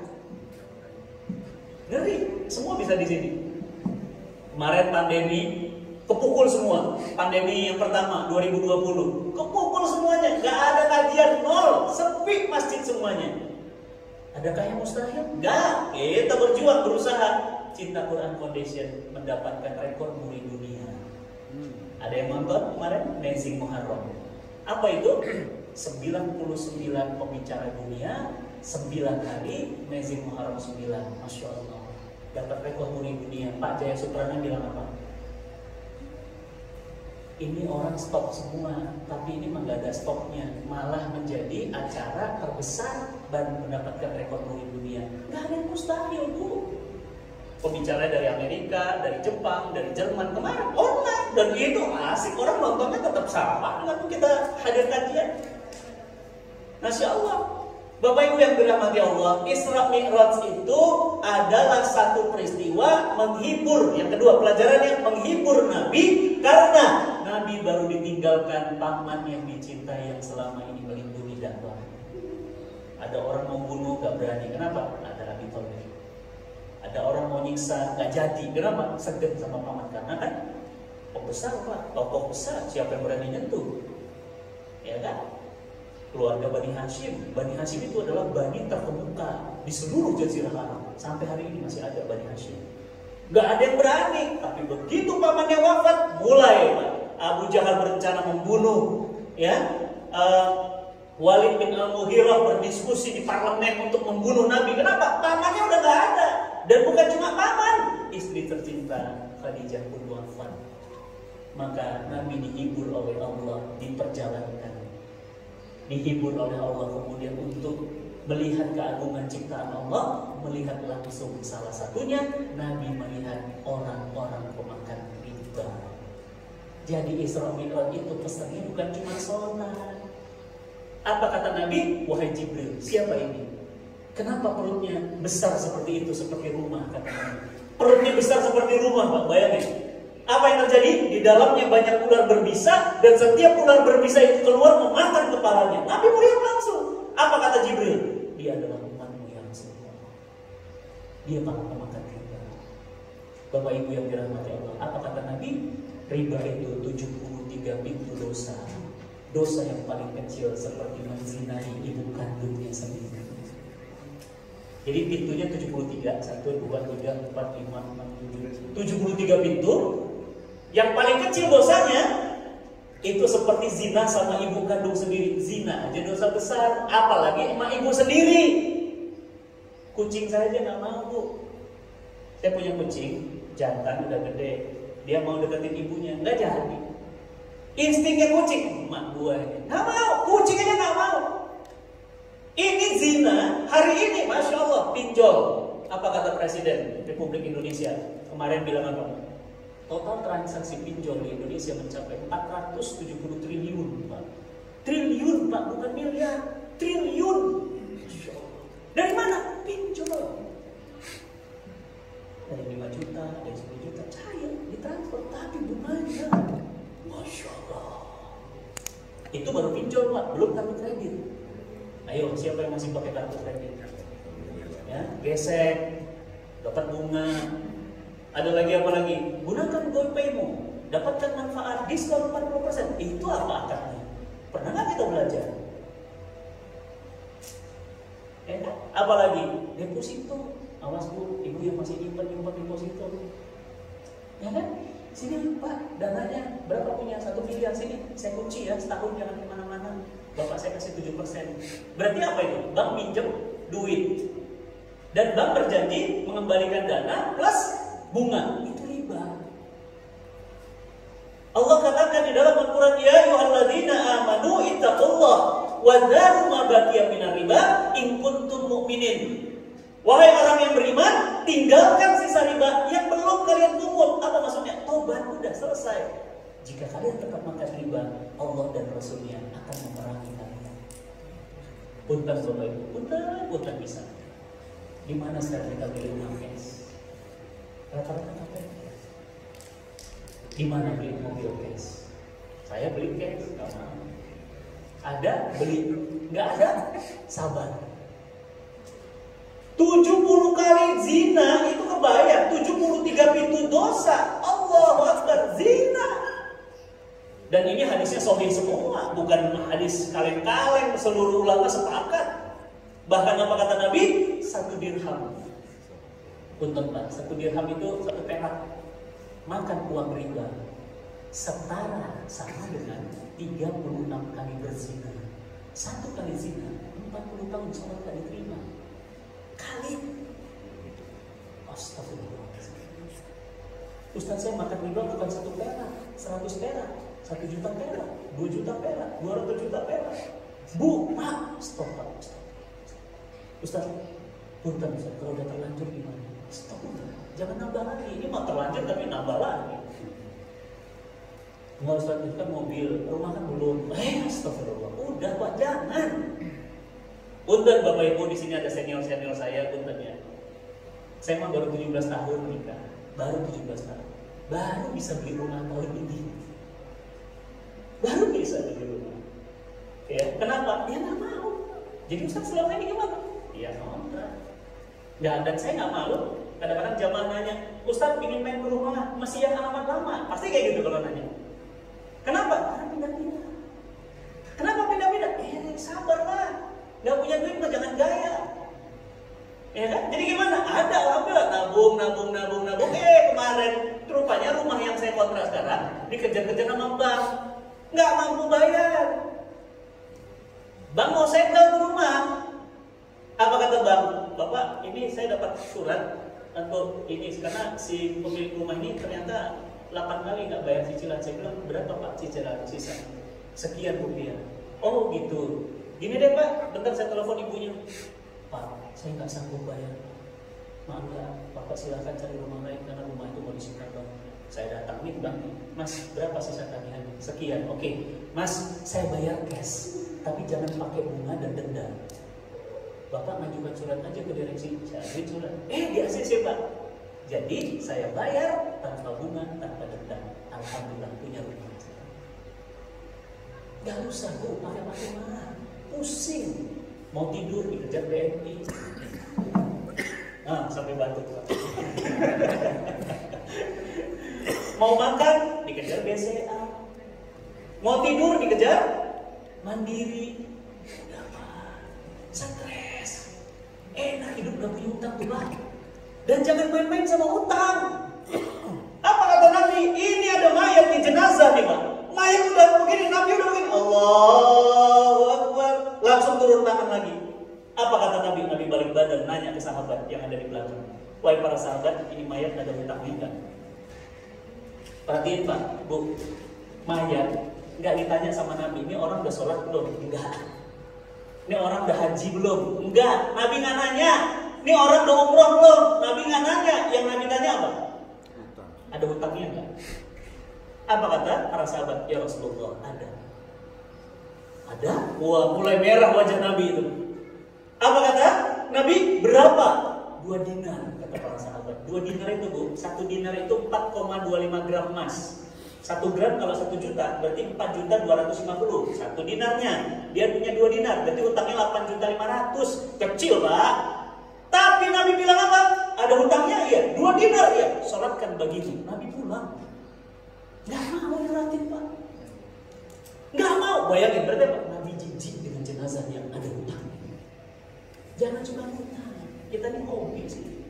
Ngeri, semua bisa di sini. Kemarin pandemi, kepukul semua. Pandemi yang pertama 2020, kepukul semuanya. Gak ada kajian, nol, sepi masjid semuanya. Adakah yang mustahil? Gak. Kita berjuang, berusaha. Cinta Quran Foundation mendapatkan rekor muri dunia. Ada yang nonton kemarin? Amazing Muharram. Apa itu? 99 pembicara dunia, 9 hari, Amazing Muharram 9. Masya Allah. Dapat rekor muri dunia. Pak Jaya Suprana bilang apa? Ini orang stop semua, tapi ini mah gak ada stopnya. Malah menjadi acara terbesar dan mendapatkan rekor muri dunia. Gak ada yang mustahil, Bu. Pembicara dari Amerika, dari Jepang, dari Jerman kemarin online, dan itu asik, orang nontonnya tetap sama dengan kita hadir kajian. Masya Allah. Bapak Ibu yang dirahmati Allah, Isra Mi'raj itu adalah satu peristiwa menghibur. Yang kedua, pelajarannya menghibur Nabi karena Nabi baru ditinggalkan paman yang dicintai yang selama ini melindungi dakwah. Ada orang mau bunuh gak berani, kenapa? Ada Abi Thalib. Ada orang mau nyiksa, gak jadi. Kenapa? Segan sama paman. Karena kan pembesar, Pak. Tokoh besar, siapa yang berani nyentuh? Ya kan? Keluarga Bani Hashim. Bani Hashim itu adalah bani terkemuka di seluruh Jazirah Arab. Sampai hari ini masih ada Bani Hashim. Gak ada yang berani. Tapi begitu pamannya wafat, mulai Pak. Abu Jahal berencana membunuh. Ya, Walid bin Al-Mughirah berdiskusi di parlemen untuk membunuh Nabi. Kenapa? Pamannya udah gak ada. Dan bukan cuma paman, istri tercinta Khadijah pun wafat. Maka Nabi dihibur oleh Allah, diperjalankan. Dihibur oleh Allah kemudian untuk melihat keagungan ciptaan Allah, melihat langsung salah satunya Nabi melihat orang-orang pemakan riba. Jadi Isra Mi'raj itu pesannya bukan cuma sholat. Apa kata Nabi? Wahai Jibril, siapa ini? Kenapa perutnya besar seperti itu, seperti rumah? Kata Nabi. Perutnya besar seperti rumah, Pak. Bayangin. Apa yang terjadi? Di dalamnya banyak ular berbisa, dan setiap ular berbisa itu keluar memakan kepalanya. Nabi melihat langsung. Apa kata Jibril? Dia adalah umatmu yang semua. Dia para pemakan riba. Bapak Ibu yang dirahmati Allah. Apa kata Nabi? Riba itu 73 pintu dosa. Dosa yang paling kecil seperti menzinai ibu kandungnya sendiri. Jadi pintunya 73, 1, 2, 3, 4, 5, 6, 7 73 pintu. Yang paling kecil dosanya itu seperti zina sama ibu kandung sendiri. Zina aja dosa besar, apalagi sama ibu sendiri. Kucing saja gak mau, Bu. Saya punya kucing, jantan udah gede. Dia mau deketin ibunya, gak jadi. Instingnya kucing, emak gua ini gak mau, kucing aja gak mau. Ini zina, hari ini Masya Allah, pinjol. Apa kata Presiden Republik Indonesia? Kemarin bilang apa? Total transaksi pinjol di Indonesia mencapai 470 triliun, Pak. Triliun, Pak, bukan miliar. Triliun. Masya Allah. Dari mana? Pinjol. Dari 5 juta, dari 10 juta, cair, ditransfer, tapi bunganya Masya Allah. Itu baru pinjol, Pak, belum kartu kredit. Ayo, siapa yang masih pakai kartu kredit? ya, gesek, dapat bunga. Ada lagi apa lagi? Gunakan GoPay-mu, dapatkan manfaat diskon 40%. Itu apa akadnya? Pernah nggak kita belajar? Ya kan? Apalagi deposito. Awas bu, ibu yang masih nyimpan deposito. Ya kan? Sini Pak, dananya berapa punya? 1 miliar, sini saya kunci ya, setahun jangan kemana-mana. Bapak saya kasih 7%. Berarti apa itu? Bank minjem duit, dan bank berjanji mengembalikan dana plus bunga. Itu riba. Allah katakan di dalam Al-Quran, ya ayyuhalladzina amanu ittaqullah wa dharu ma baqiya minar riba in kuntum mu'minin. Wahai orang yang beriman, tinggalkan sisa riba yang belum kalian pungut. Apa maksudnya? Tobat udah selesai. Jika kalian tetap makan riba, Allah dan Rasulnya akan memerangi kalian. Punten Bapak Ibu, punten bisa. Gimana sekarang kita beli uang cash? Rata-rata KPR. Gimana beli mobil cash? Saya beli cash, nggak mau. Ada beli, nggak ada, sabar. 70 kali zina itu kebayang, 73 pintu dosa. Allahu Akbar, zina. Dan ini hadisnya sahih semua, bukan hadis kaleng-kaleng, seluruh ulama sepakat. Bahkan apa kata Nabi? 1 dirham. Punten Pak, 1 dirham itu 1 perak. Makan uang riba setara sama dengan 36 kali berzina. 1 kali zina 40 tahun sholat gak diterima. Kali. Astagfirullah. Ustaz, saya makan riba bukan 1 perak, 100 perak, 1 juta perak, 2 juta perak, 200 juta perak. Bu, Pak, stop Pak. Ustaz, punten Ustaz, kalau udah terlanjur gimana? Stop, jangan nambah lagi. Ini mah terlanjur tapi nambah lagi. Nggak Ustaz, itu kan mobil, rumah kan belum. Astagfirullah. Udah Pak, jangan. Punten Bapak Ibu, di sini ada senior-senior saya, punten ya. Saya mah baru 17 tahun nikah, baru 17 tahun. Baru bisa beli rumah tahun ini. Baru bisa beli rumah. Ya, kenapa? Dia nggak mau. Jadi Ustaz selama ini gimana? Iya kontrak. Ya, dan saya nggak malu. Kadang-kadang jamaah nanya, Ustaz ingin main ke rumah, masih yang alamat lama. Pasti kayak gitu kalau nanya. Kenapa? Karena pindah-pindah. Kenapa pindah-pindah? Sabarlah. Nggak punya duit mah jangan gaya. Ya kan? Jadi gimana? Ada alhamdulillah nabung. Kemarin rupanya rumah yang saya kontrak sekarang dikejar-kejar sama bank. Nggak mampu bayar. Bank mau segel ke rumah. Apa kata bank? Bapak, ini saya dapat surat untuk ini karena si pemilik rumah ini ternyata 8 kali nggak bayar cicilan. Saya bilang, berapa Pak cicilan sisa? Sekian rupiah. Oh gitu. Gini deh Pak, bentar saya telepon ibunya. Pak, saya nggak sanggup bayar. Maaf ya, Bapak silahkan cari rumah lain karena rumah itu mau disita Bang. Saya datang nih Bang, Mas berapa sisa tagihan? Sekian. Oke, Mas saya bayar cash, tapi jangan pakai bunga dan denda. Bapak ngajukan surat aja ke direksi. Saya ajuin surat. Di ACC Pak. Jadi saya bayar tanpa bunga, tanpa denda. Alhamdulillah punya rumah. Gak usah Bu, pakai mana? Pusing. Mau tidur dikejar BNI. Sampai batuk Pak. Mau makan dikejar BCA. Mau tidur dikejar Mandiri. Udah Pak, stres. Enak hidup gak punya utang tuh Pak. Dan jangan main-main sama utang. Apa kata Nabi? Ini ada mayat di jenazah nih Pak. Mayat udah begini, Nabi udah begini. Allahu Akbar. Langsung turun tangan lagi. Apa kata Nabi? Nabi balik badan nanya ke sahabat yang ada di belakang. Wahai para sahabat, ini mayat ada hutangnya enggak? Perhatiin Pak, Bu. Mayat nggak ditanya sama Nabi, ini orang udah sholat belum? Enggak. Ini orang udah haji belum? Enggak. Nabi nggak nanya. Ini orang udah umroh belum? Nabi nggak nanya. Yang Nabi tanya apa? Ada hutangnya enggak? Apa kata para sahabat? Ya Rasulullah, ada. Ada? Wah, mulai merah wajah Nabi itu. Apa kata Nabi? Berapa? 2 dinar, kata para sahabat. 2 dinar itu Bu, 1 dinar itu 4,25 gram emas. 1 gram kalau 1 juta, berarti 4.250.000. 1 dinarnya, dia punya 2 dinar, berarti utangnya 8.500.000. Kecil Pak. Tapi Tapi Nabi bilang apa? Ada hutangnya? Iya. 2 dinar? Iya. Sholatkan bagiku. Nabi pulang. Gak mau nyolatin Pak. Gak mau. Bayangin berarti Pak, Nabi jijik dengan jenazah yang ada hutang. Jangan cuma hutang. Kita ini hobi sih.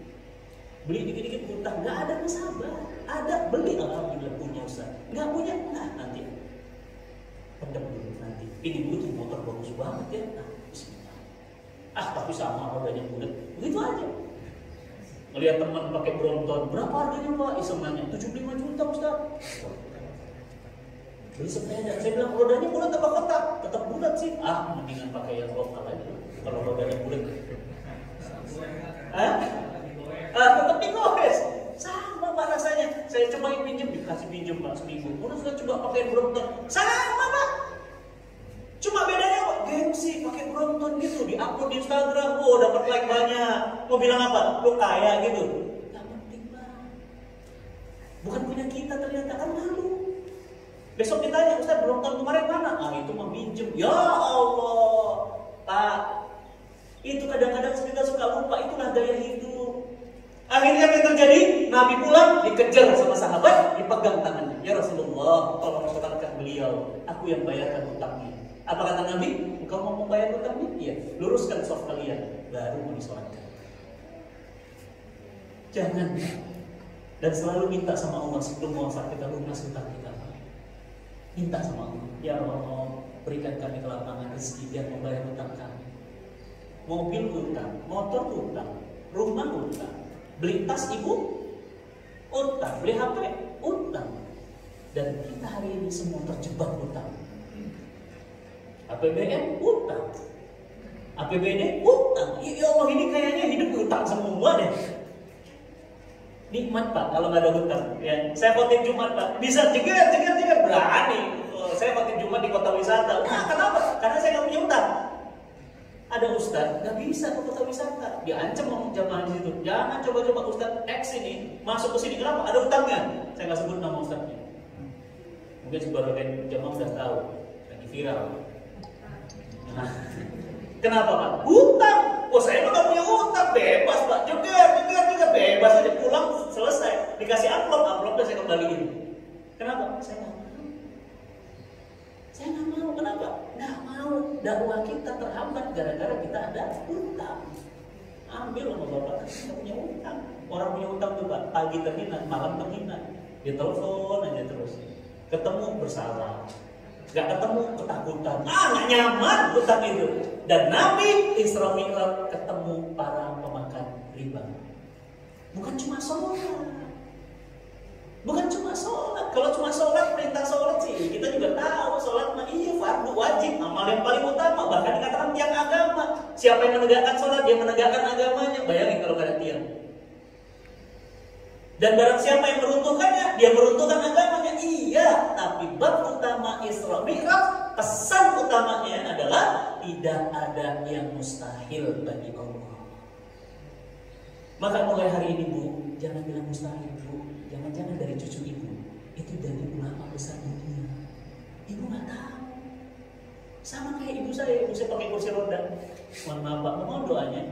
Beli dikit-dikit hutang, gak ada masalah. Ada, beli alhamdulillah punya Ustaz. Gak punya, nah nanti pendem dulu nanti. Ini butuh motor bagus banget ya. Nah, bismillah. Tapi sama rodanya bulat. Begitu aja. Ngelihat teman pakai Brompton, berapa harganya Pak? Iseng nanya, 75 juta Ustaz. Beli sepeda, saya bilang rodanya bulat apa kotak? Tetap bulat sih. Mendingan pakai yang lokal aja. Kalau rodanya bulat. Tetap digores. Sama Pak rasanya. Saya cobain pinjam, dikasih pinjam Pak seminggu. Udah sudah coba pakai Brompton. Sama Pak. Cuma bedanya Pak, gengsi pakai Brompton gitu, di-upload di Instagram. Oh, dapat like banyak. Mau bilang apa? Lu kaya gitu. Gak penting Pak. Bukan punya kita ternyata, kan malu. Besok ditanya, Ustaz Brompton kemarin mana? Itu mah minjem. Ya Allah Pak, itu kadang-kadang kita suka lupa, itulah gaya hidup. Akhirnya apa yang terjadi? Nabi pulang, dikejar sama sahabat, dipegang tangannya. Ya Rasulullah, tolong sholatkan beliau. Aku yang bayarkan hutangnya. Apa kata Nabi? Engkau mau membayar hutangnya? Iya. Luruskan shaf kalian, baru mau disolatkan. Jangan. Dan selalu minta sama Allah sebelum mau kita lunas hutang kita. Minta sama Allah. Ya Allah, berikan kami kelapangan rezeki biar membayar hutang kami. Mobil hutang, motor hutang, rumah hutang. Beli tas ibu, utang. Beli HP, utang. Dan kita hari ini semua terjebak utang. APBN, utang. APBD, utang. Ya Allah, ini kayaknya hidup utang semua deh. Nikmat Pak, kalau nggak ada hutang. Ya, saya khotib Jumat Pak, bisa jeger, berani. Saya khotib Jumat di kota wisata. Kenapa? Karena saya nggak punya utang. Ada Ustaz, nggak bisa ke kota wisata. Diancam sama jamaah di situ. Jangan coba-coba Ustaz X ini masuk ke sini. Kenapa? Ada utangnya. Saya nggak sebut nama Ustaznya. Mungkin sebagian jamaah sudah tahu, lagi viral. Nah, kenapa Pak? Hutang. Saya mah nggak punya hutang, bebas Pak. Jeger, bebas aja pulang selesai. Dikasih amplopnya saya kembaliin. Kenapa? Saya nggak mau. Kenapa? Nggak mau. Dakwah kita terhambat gara-gara kita ada hutang. Ambil sama bapak, kita punya hutang. Orang punya hutang tuh Pak, pagi terhina, malam terhina. Dia telepon aja terus. Ketemu bersalah. Gak ketemu ketakutan. Nggak nyaman hutang itu. Dan Nabi Isra Mi'raj ketemu para pemakan riba. Bukan cuma sholat. Kalau cuma sholat, perintah sholat sih kita juga tahu. Sholat mah iya fardu wajib, amal yang paling utama. Bahkan dikatakan tiang agama. Siapa yang menegakkan sholat, dia menegakkan agamanya. Bayangin kalau gak ada tiang. Dan barang siapa yang meruntuhkannya, dia meruntuhkan agamanya. Iya, tapi bab utama Isra Mi'raj, pesan utamanya adalah tidak ada yang mustahil bagi Allah. Maka mulai hari ini Bu, jangan bilang mustahil Bu. Jangan-jangan dari cucu ibu itu dari ulama besar dunia. Ibu nggak tahu. Sama kayak ibu saya pakai kursi roda. Mohon maaf Pak, mohon doanya.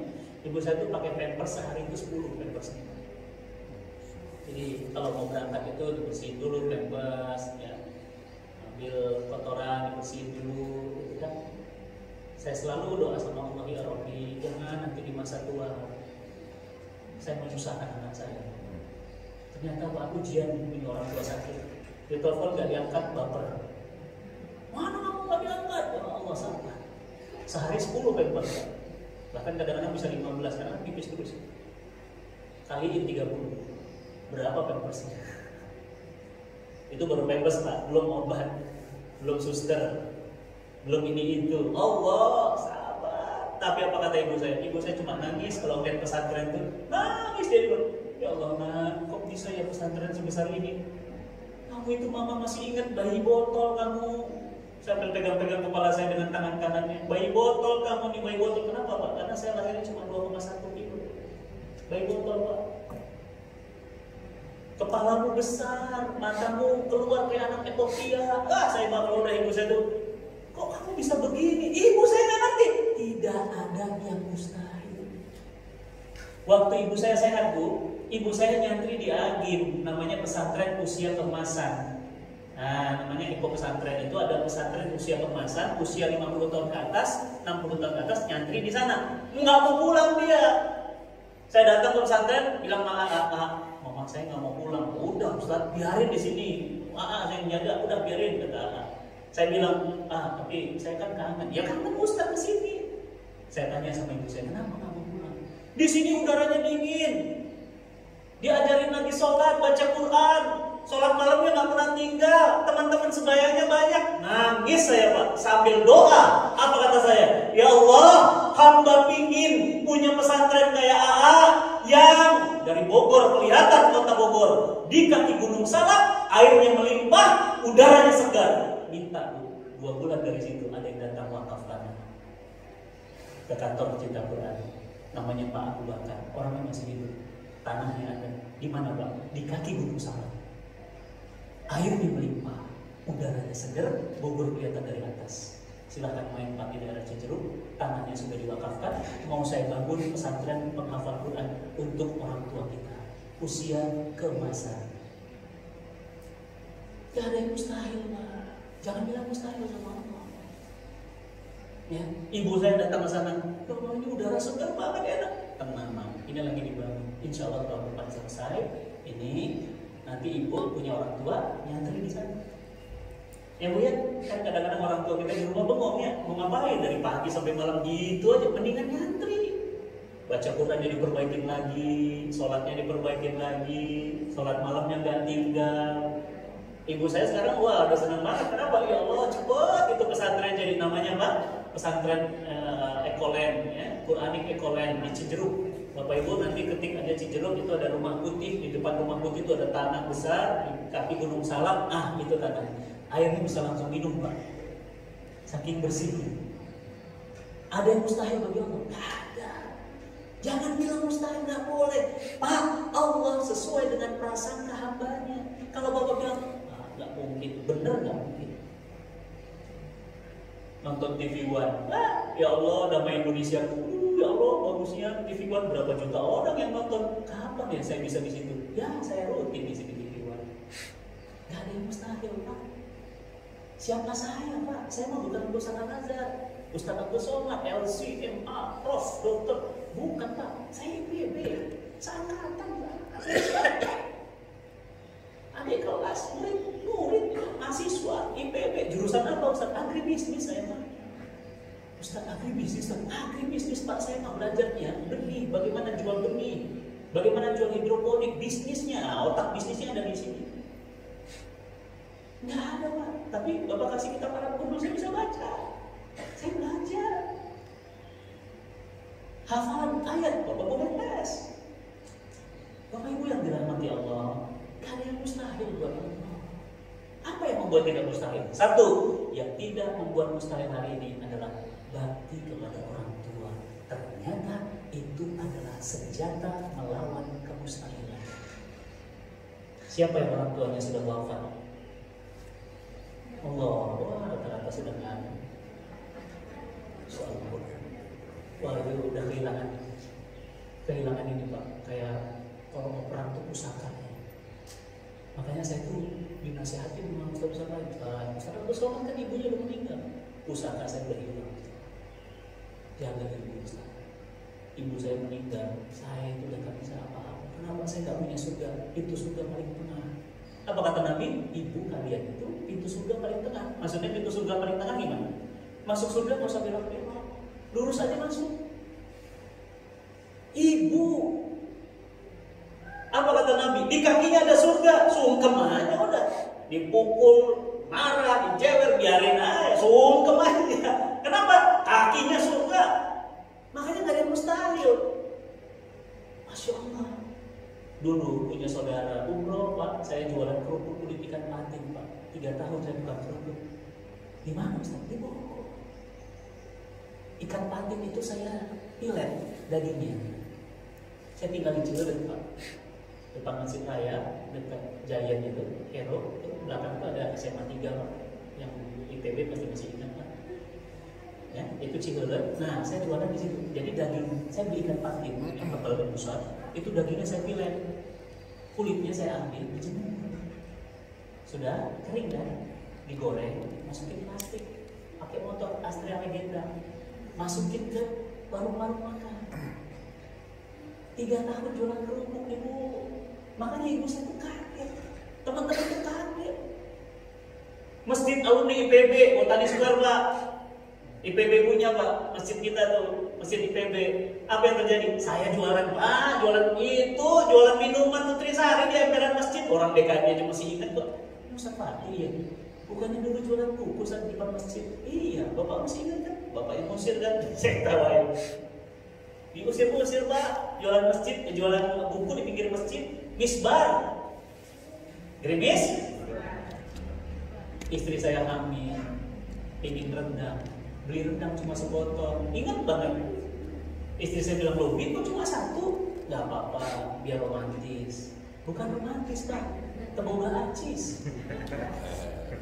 Ibu saya itu pakai pampers sehari itu 10 pampersnya. Jadi kalau mau berangkat itu dibersihin dulu pampers, ya. Ambil kotoran dibersihin dulu, gitu kan. Saya selalu doa sama Allah, ya Rabbi, jangan nanti di masa tua saya menyusahkan anak saya. Ternyata Pak, aku ujian punya orang tua sakit. Ditelepon gak diangkat, baper. Mana kamu gak diangkat? Ya Allah, sabar. Sehari 10 pampers. Bahkan kadang-kadang bisa 15 karena pipis terus. Kaliin 30. Berapa pampersnya? Itu baru pampers Pak, belum obat, belum suster, belum ini itu. Allah, sabar. Tapi apa kata ibu saya? Ibu saya cuma nangis kalau lihat pesantren itu. Nangis dia dulu. Ya Allah nak, kok bisa ya pesantren sebesar ini? Kamu itu mama masih ingat bayi botol kamu. Sambil pegang-pegang kepala saya dengan tangan kanannya. Bayi botol kamu nih, bayi botol. Kenapa Pak? Karena saya lahirnya cuma 2,1 kilo. Bayi botol Pak. Kepalamu besar, matamu keluar kayak anak Ethiopia. Saya Pak kalau udah ibu saya tuh, kok kamu bisa begini? Ibu saya nggak ngerti. Tidak ada yang mustahil. Waktu ibu saya sehat, Bu, ibu saya nyantri di Agim, namanya pesantren usia keemasan. Nah, namanya Eko Pesantren itu ada pesantren usia keemasan, usia 50 tahun ke atas, 60 tahun ke atas nyantri di sana. Nggak mau pulang dia. Saya datang ke pesantren, bilang mama saya nggak mau pulang. Udah Ustaz, biarin di sini. Saya yang jaga, udah biarin kata Saya bilang, tapi saya kan kangen. Ya kangen Ustaz ke sini. Saya tanya sama ibu saya, kenapa nggak mau pulang? Di sini udaranya dingin. Diajarin lagi sholat, baca Quran. Sholat malamnya nggak pernah tinggal. Teman-teman sebayanya banyak. Nangis saya Pak, sambil doa. Apa kata saya? Ya Allah, hamba pingin punya pesantren kayak AA yang dari Bogor, kelihatan kota Bogor, di kaki Gunung Salak, airnya melimpah, udaranya segar. Minta 2 bulan dari situ ada yang datang wakaf tanah ke kantor Cinta Quran. Namanya Pak Abu Bakar, orangnya masih hidup. Tanahnya ada di mana Pak? Di kaki Gunung Salak. Airnya melimpah, udaranya segar, Bogor kelihatan dari atas. Silahkan main Pak di daerah Cijeruk, tanahnya sudah diwakafkan. Mau saya bangun pesantren penghafal Quran untuk orang tua kita usia keemasan. Gak ada yang mustahil Pak. Jangan bilang mustahil sama Allah. Ya, ibu saya datang ke sana. Kalau ini udara segar banget, enak. Tenang, Mak. Ini lagi dibangun. Insya Allah tahun depan selesai. Ini nanti ibu punya orang tua nyantri di sana. Ya Bu ya, kan kadang-kadang orang tua kita di rumah bengong ya, mau ngapain dari pagi sampai malam gitu aja, mendingan nyantri. Baca Qurannya diperbaikin lagi, sholatnya diperbaikin lagi, sholat malamnya nggak tinggal. Ibu saya sekarang wah udah senang banget. Kenapa? Ya Allah cepet itu pesantren jadi namanya Pak, pesantren Ekolen ya, Quranik Ekolen di Cijeruk. Bapak Ibu nanti ketik aja Cijeruk, itu ada rumah putih, di depan rumah putih itu ada tanah besar, di kaki Gunung Salak, itu tanah. Airnya bisa langsung minum Pak, saking bersihnya. Ada yang mustahil bagi Allah? Nggak ada. Jangan bilang mustahil, nggak boleh. Pak, Allah sesuai dengan prasangka hambanya. Kalau Bapak bilang nggak mungkin, bener nggak mungkin. Nonton TV One, ya Allah damai Indonesia, ya Allah bagusnya TV One, berapa juta orang yang nonton. Kapan ya saya bisa di situ? Ya saya rutin di sini TV One. Nggak ada yang mustahil Pak. Siapa saya Pak? Saya mah bukan Ustaz Al-Azhar, Ustaz Abdul Somad, LC, MA, Prof, Dokter. Bukan Pak, saya IPB, seangkatan Pak. Adik kelas, murid, mahasiswa, IPB, jurusan apa Ustaz? Agribisnis saya Pak. Ustaz agribisnis, agribisnis Pak, saya mah belajarnya benih, bagaimana jual benih, bagaimana jual hidroponik, bisnisnya, otak bisnisnya ada di sini. Nggak ada Pak, tapi Bapak kasih kitab Arab Kudus saya bisa baca. Saya belajar. Hafalan ayat Bapak boleh tes. Bapak Ibu yang dirahmati Allah, nggak ada yang mustahil buat Allah. Apa yang membuat tidak mustahil? Satu, yang tidak membuat mustahil hari ini adalah bakti kepada orang tua. Ternyata itu adalah senjata melawan kemustahilan. Siapa yang orang tuanya sudah wafat? Allah, wah rata-rata sudah nggak ada. Soal wah itu udah kehilangan ini Pak. Kayak kalau mau perang tuh pusaka. Makanya saya tuh dinasihatin sama Ustaz lain. Ustaz Abdul Somad kan ibunya udah meninggal. Pusaka saya udah hilang. Jaga ibu Ustaz. Ibu saya meninggal, saya itu udah gak bisa apa-apa. Kenapa saya gak punya surga? Pintu surga paling tengah. Apa kata Nabi? Ibu kalian itu pintu surga paling tengah. Maksudnya pintu surga paling tengah gimana? Masuk surga nggak usah belok-belok, lurus aja masuk. Ibu, apa kata Nabi? Di kakinya ada surga, sungkem aja udah. Dipukul, marah, dijewer, biarin aja, sungkem aja. Kenapa? Kakinya surga. Makanya nggak ada yang mustahil. Masya Allah. Dulu punya saudara umroh Pak, saya jualan kerupuk kulit ikan patin Pak. 3 tahun saya buka kerupuk. Di mana Ustaz? Di Bogor. Ikan patin itu saya pilet dagingnya. Saya tinggal di Ciledug Pak. Depan Masjid Raya, dekat Giant itu, Hero. Belakang itu ada SMA 3 Pak. Yang ITB pasti masih ingat Pak. Ya, itu Ciheuleuh. Nah, saya jualan di situ. Jadi daging saya beli ikan patin yang tebal dan besar. Itu dagingnya saya filet, kulitnya saya ambil, dijemur. Sudah kering kan? Digoreng, masukin plastik, pakai motor Astrea Legenda, masukin ke warung-warung makan. 3 tahun jualan kerupuk ibu, makanya ibu saya tuh kaget, teman-teman tuh kaget. Masjid alumni IPB, oh tadi segar Pak, IPB punya Pak, masjid kita tuh, masjid IPB. Apa yang terjadi? Saya jualan Pak, jualan minuman Nutrisari di emperan masjid. Orang DKI aja masih ingat Pak. Ustaz Fatih ya, bukannya dulu jualan buku saat di depan masjid? Iya, Bapak masih ingat kan? Bapak yang ngusir kan? Saya tawain. Diusir-usir Pak, jualan masjid, jualan buku di pinggir masjid, misbar, gerimis. Istri saya hamil, ingin rendang, beli rendang cuma sebotol. Ingat banget. Istri saya bilang, loh, kok cuma 1? Gak apa-apa, biar romantis. Bukan romantis Pak, teboga acis.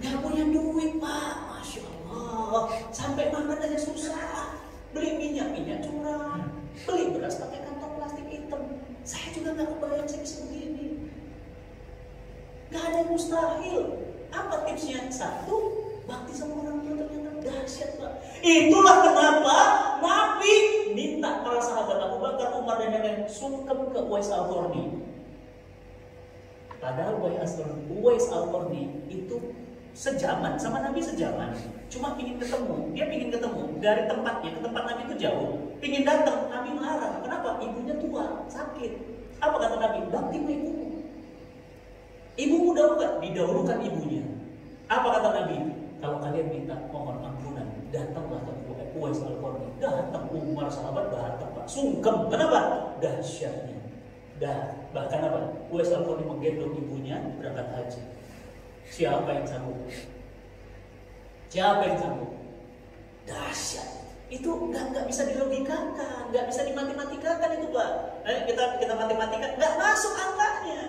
Gak punya duit Pak, Masya Allah. Sampai makan aja susah. Beli minyak curang. Beli beras pakai kantong plastik hitam. Saya juga gak kebayang saya bisa begini. Gak ada yang mustahil. Apa tipsnya? 1, bakti sama orang tua ternyata dahsyat Pak. Itulah kenapa Nabi minta para sahabat Abu Bakar, Umar dan yang lain sungkem ke Uwais Al-Qarni. Padahal Uwais Al-Qarni itu sejaman sama Nabi sejaman. Cuma ingin ketemu, dia ingin ketemu dari tempatnya ke tempat Nabi itu jauh. Ingin datang, Nabi melarang. Kenapa? Ibunya tua, sakit. Apa kata Nabi? Bakti sama ibumu. Ibumu dahulukan, didahulukan ibunya. Apa kata Nabi? Kalau kalian minta mohon ampunan, datanglah ke Uwais Al-Qarni. Datang Umar sahabat datang Pak. Sungkem. Kenapa? Dahsyatnya. Bahkan apa? Uwais Al-Qarni menggendong ibunya berangkat haji. Siapa yang sanggup? Siapa yang sanggup? Dahsyat. Itu nggak bisa dilogikakan, nggak bisa dimatematikkan itu Pak. Kita matematika nggak masuk angkanya.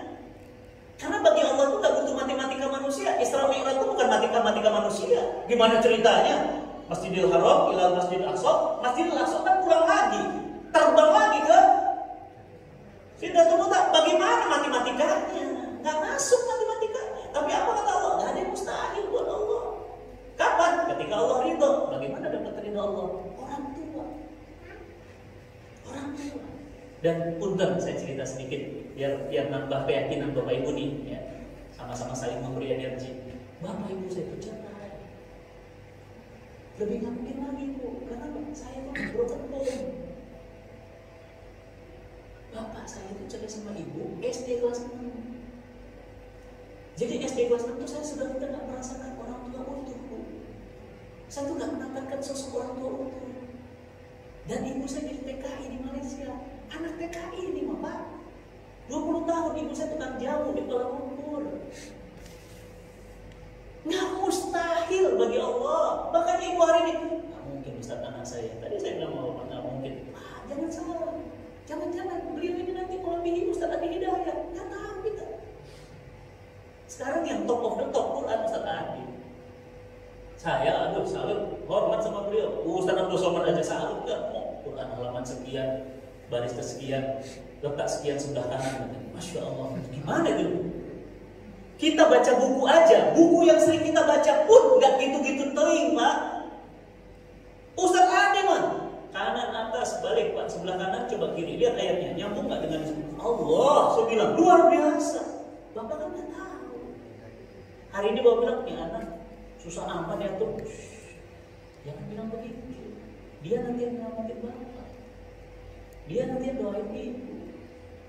Karena bagi Allah itu nggak butuh matematika manusia. Isra Mi'raj itu bukan matematika manusia. Gimana ceritanya? Masjidil Haram ila Masjidil Aqsa. Masjidil Aqsa kan pulang lagi, terbang lagi ke Sidratul Muntaha. Bagaimana matematikanya? Nggak masuk matematikanya. Tapi apa kata Allah? Nggak ada yang mustahil buat Allah. Kapan? Ketika Allah ridho. Bagaimana dapat ridho Allah? Orang tua. Dan punten saya cerita sedikit biar nambah keyakinan Bapak Ibu nih ya. Sama-sama saling memberi energi. Bapak Ibu saya itu cerai. Lebih nggak mungkin lagi Bu, karena saya itu broken home. Bapak saya itu cerai sama ibu SD kelas 6. Jadi SD kelas 6 itu saya sudah tidak merasakan orang tua utuh Bu. Saya tuh nggak mendapatkan sosok orang tua utuh. Dan ibu saya jadi TKI di Malaysia. Anak TKI ini Bapak. 20 tahun ibu saya tukang jauh di Kuala Lumpur. Nggak mustahil bagi Allah. Bahkan ibu hari ini nggak mungkin Ustaz anak saya. Tadi saya bilang mau nggak mungkin. Jangan salah. Jangan-jangan beliau ini nanti melebihi Ustaz Adi Hidayat. Nggak tahu kita. Sekarang yang top of the top Quran Ustaz Adi. Saya salut, hormat sama beliau. Ustaz Abdul Somad aja salut kan. Quran halaman sekian, baris kesekian, letak sekian sebelah kanan. Masya Allah, gimana itu? Kita baca buku aja, buku yang sering kita baca pun nggak gitu-gitu teling Pak. Ustaz Adi mah kanan atas balik Pak, sebelah kanan coba kiri, lihat ayatnya nyambung nggak dengan Allah? Saya bilang luar biasa. Bapak kan nggak tahu. Hari ini Bapak bilang ya anak susah amat ya tuh. Jangan bilang begitu. Dia nanti yang nyelamatin Bapak. Dia nanti yang doain ibu.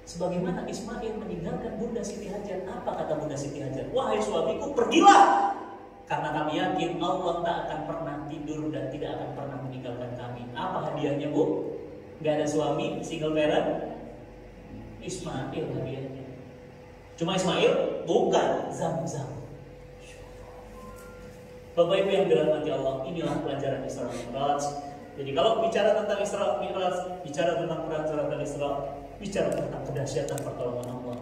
Sebagaimana Ismail meninggalkan Bunda Siti Hajar. Apa kata Bunda Siti Hajar? Wahai suamiku, pergilah. Karena kami yakin Allah tak akan pernah tidur dan tidak akan pernah meninggalkan kami. Apa hadiahnya Bu? Gak ada suami, single parent. Ismail hadiahnya. Cuma Ismail? Bukan, Zam-Zam. Bapak Ibu yang dirahmati Allah, inilah pelajaran Isra Mi'raj. Jadi kalau bicara tentang Isra Mi'raj, bicara tentang pelajaran Isra, bicara tentang kedahsyatan pertolongan Allah.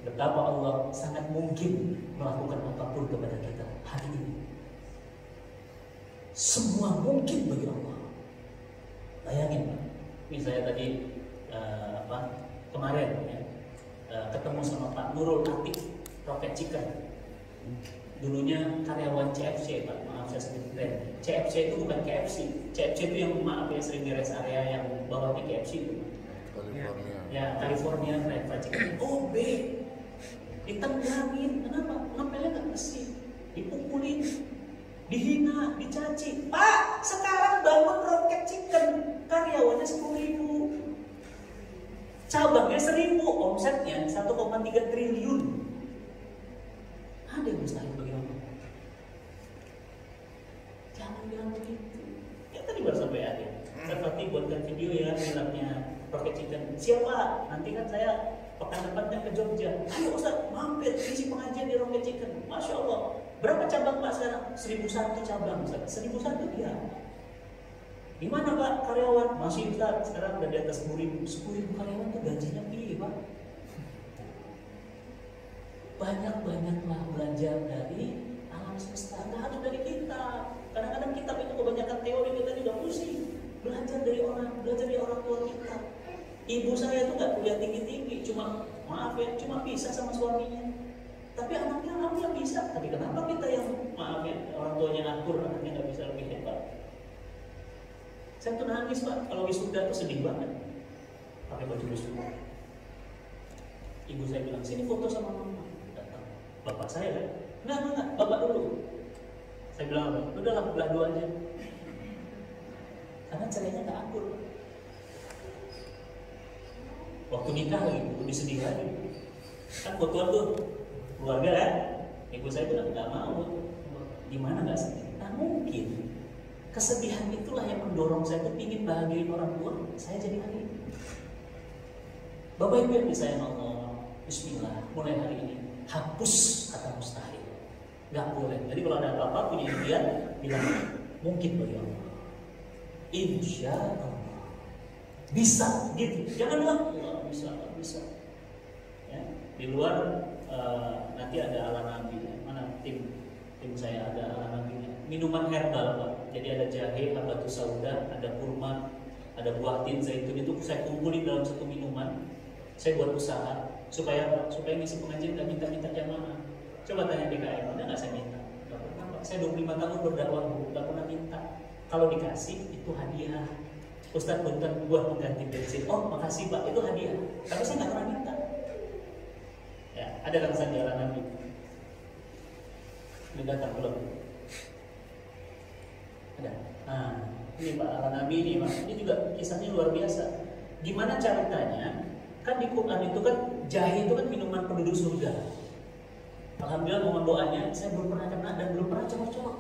Betapa Allah sangat mungkin melakukan apapun kepada kita hari ini. Semua mungkin bagi Allah. Bayangin, ini saya tadi kemarin ya, ketemu sama Pak Nurul Atik, Rocket Chicken. Dulunya karyawan CFC, Pak. Maaf saya sebut brand. CFC itu bukan KFC. CFC itu yang maaf ya sering di rest area yang bawahnya KFC itu. California. Ya, California Fried Chicken. Oh, ditenggangin. Kenapa? Ngepelnya nggak bersih. Dipukulin, dihina, dicaci. Pak, sekarang bangun Rocket Chicken, karyawannya 10.000, cabangnya 1.000, omsetnya 1,3 triliun. Ada yang mustahil bagi orang. Jangan bilang begitu. Ya tadi baru sampai ada. Saya Fatih buatkan video ya filmnya Rocket Chicken. Siapa? Nanti kan saya pekan depannya ke Jogja. Ayo Ustaz, mampir isi pengajian di Rocket Chicken. Masya Allah. Berapa cabang Pak sekarang? 1.001 cabang Ustaz. 1.001 ya. Gimana Pak karyawan? Masih Ustaz, sekarang udah di atas 10.000. 10.000 karyawan tuh gajinya piye Pak? Banyak-banyaklah belajar dari alam semesta, nggak harus dari kita. Kadang-kadang kitab itu kebanyakan teori, kita juga pusing. Belajar dari orang tua kita. Ibu saya tuh nggak kuliah tinggi-tinggi, cuma maaf ya, cuma pisah sama suaminya. Tapi anaknya alhamdulillah bisa. Tapi kenapa kita yang maaf ya, orang tuanya akur, anaknya nggak bisa lebih hebat? Saya tuh nangis Pak, kalau wisuda tuh sedih banget. Pakai baju wisuda. Ibu saya bilang, sini foto sama mama. Datang. Bapak saya kan? Enggak, bapak dulu. Saya bilang apa? Udahlah, belah dua aja. Karena caranya nggak akur. Waktu nikah lagi, disedih lagi. Kan fotoan tuh keluarga kan? Ibu saya bilang nggak mau. Gimana nggak sedih? Nah mungkin kesedihan itulah yang mendorong saya tuh ingin bahagiain orang tua. Saya jadi hari ini. Bapak Ibu yang disayang Allah, Bismillah, mulai hari ini hapus kata mustahil. Nggak boleh. Jadi kalau ada apa-apa punya impian, bilang mungkin bagi Allah. Insya Allah bisa gitu. Jangan bilang nggak bisa. Ya, di luar nanti ada ala nabi. Mana tim saya ada ala nabinya. Minuman herbal Pak. Jadi ada jahe, habatus sauda, ada kurma, ada buah tin zaitun, itu saya kumpulin dalam satu minuman. Saya buat usaha supaya apa? Supaya ngisi pengajian nggak minta jamaah. Coba tanya DKM, ada nggak saya minta? Nggak pernah Pak. Saya 25 tahun berdakwah, nggak pernah minta. Kalau dikasih itu hadiah. Ustadz punten buat mengganti bensin. Oh makasih Pak, itu hadiah. Tapi saya nggak pernah minta. Ya, ada kan sandiwara Nabi. Ini datang belum? Ada. Nah, ini Pak ala Nabi ini, Pak. Ini juga kisahnya luar biasa. Gimana ceritanya? Kan di Quran itu kan jahe itu kan minuman penduduk surga. Alhamdulillah mohon doanya, saya belum pernah kena dan belum pernah colok-colok.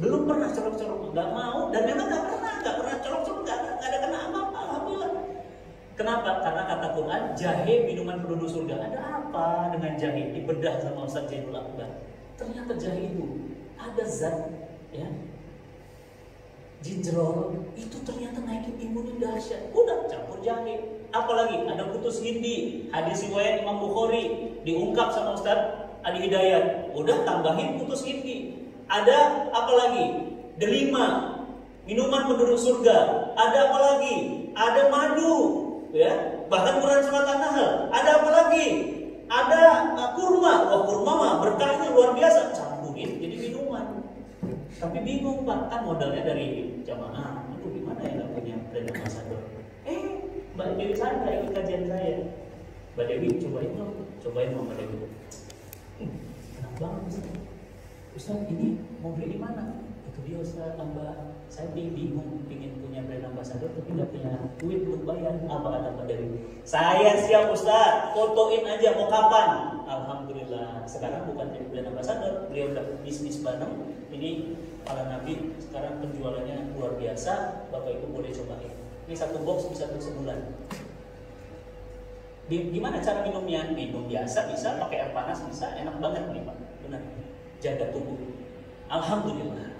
Belum pernah colok-colok, nggak mau dan memang nggak pernah colok-colok, nggak ada kena apa-apa. Alhamdulillah. Kenapa? Karena kata Quran jahe minuman penduduk surga. Ada apa dengan jahe? Dibedah sama Ustaz Jainul Akbar. Ternyata jahe itu ada zat ya jinjerol itu ternyata naikin imun yang dahsyat. Udah campur jahe. Apalagi ada putus hindi, hadis riwayat Imam Bukhari diungkap sama Ustaz Ali Hidayat. Udah tambahin putus hindi. Ada apa lagi? Delima, minuman penduduk surga. Ada apa lagi? Ada madu, ya. Bahkan Quran surat An-Nahl. Ada apa lagi? Ada kurma. Wah kurma mah berkahnya luar biasa. Campurin jadi minuman. Tapi bingung Pak, kan modalnya dari jamaah. Itu gimana ya nggak punya brand ambassador? Mbak Dewi Sandra ikut kajian saya. Mbak Dewi cobain Mbak Dewi. Enak banget Ustaz, ini mau beli di mana? Itu dia Ustaz, Mbak. Saya bingung, ingin punya brand ambassador tapi nggak punya duit untuk bayar. Apa kata Mbak Dewi? Saya siap Ustaz, fotoin aja mau kapan? Alhamdulillah. Sekarang bukan jadi brand ambassador, beliau udah bisnis bareng. Ini para nabi sekarang penjualannya luar biasa. Bapak Ibu boleh cobain. Ini satu box bisa untuk sebulan. Gimana cara minumnya? Minum biasa bisa, pakai air panas bisa, enak banget nih Pak. Benar. Jaga tubuh. Alhamdulillah.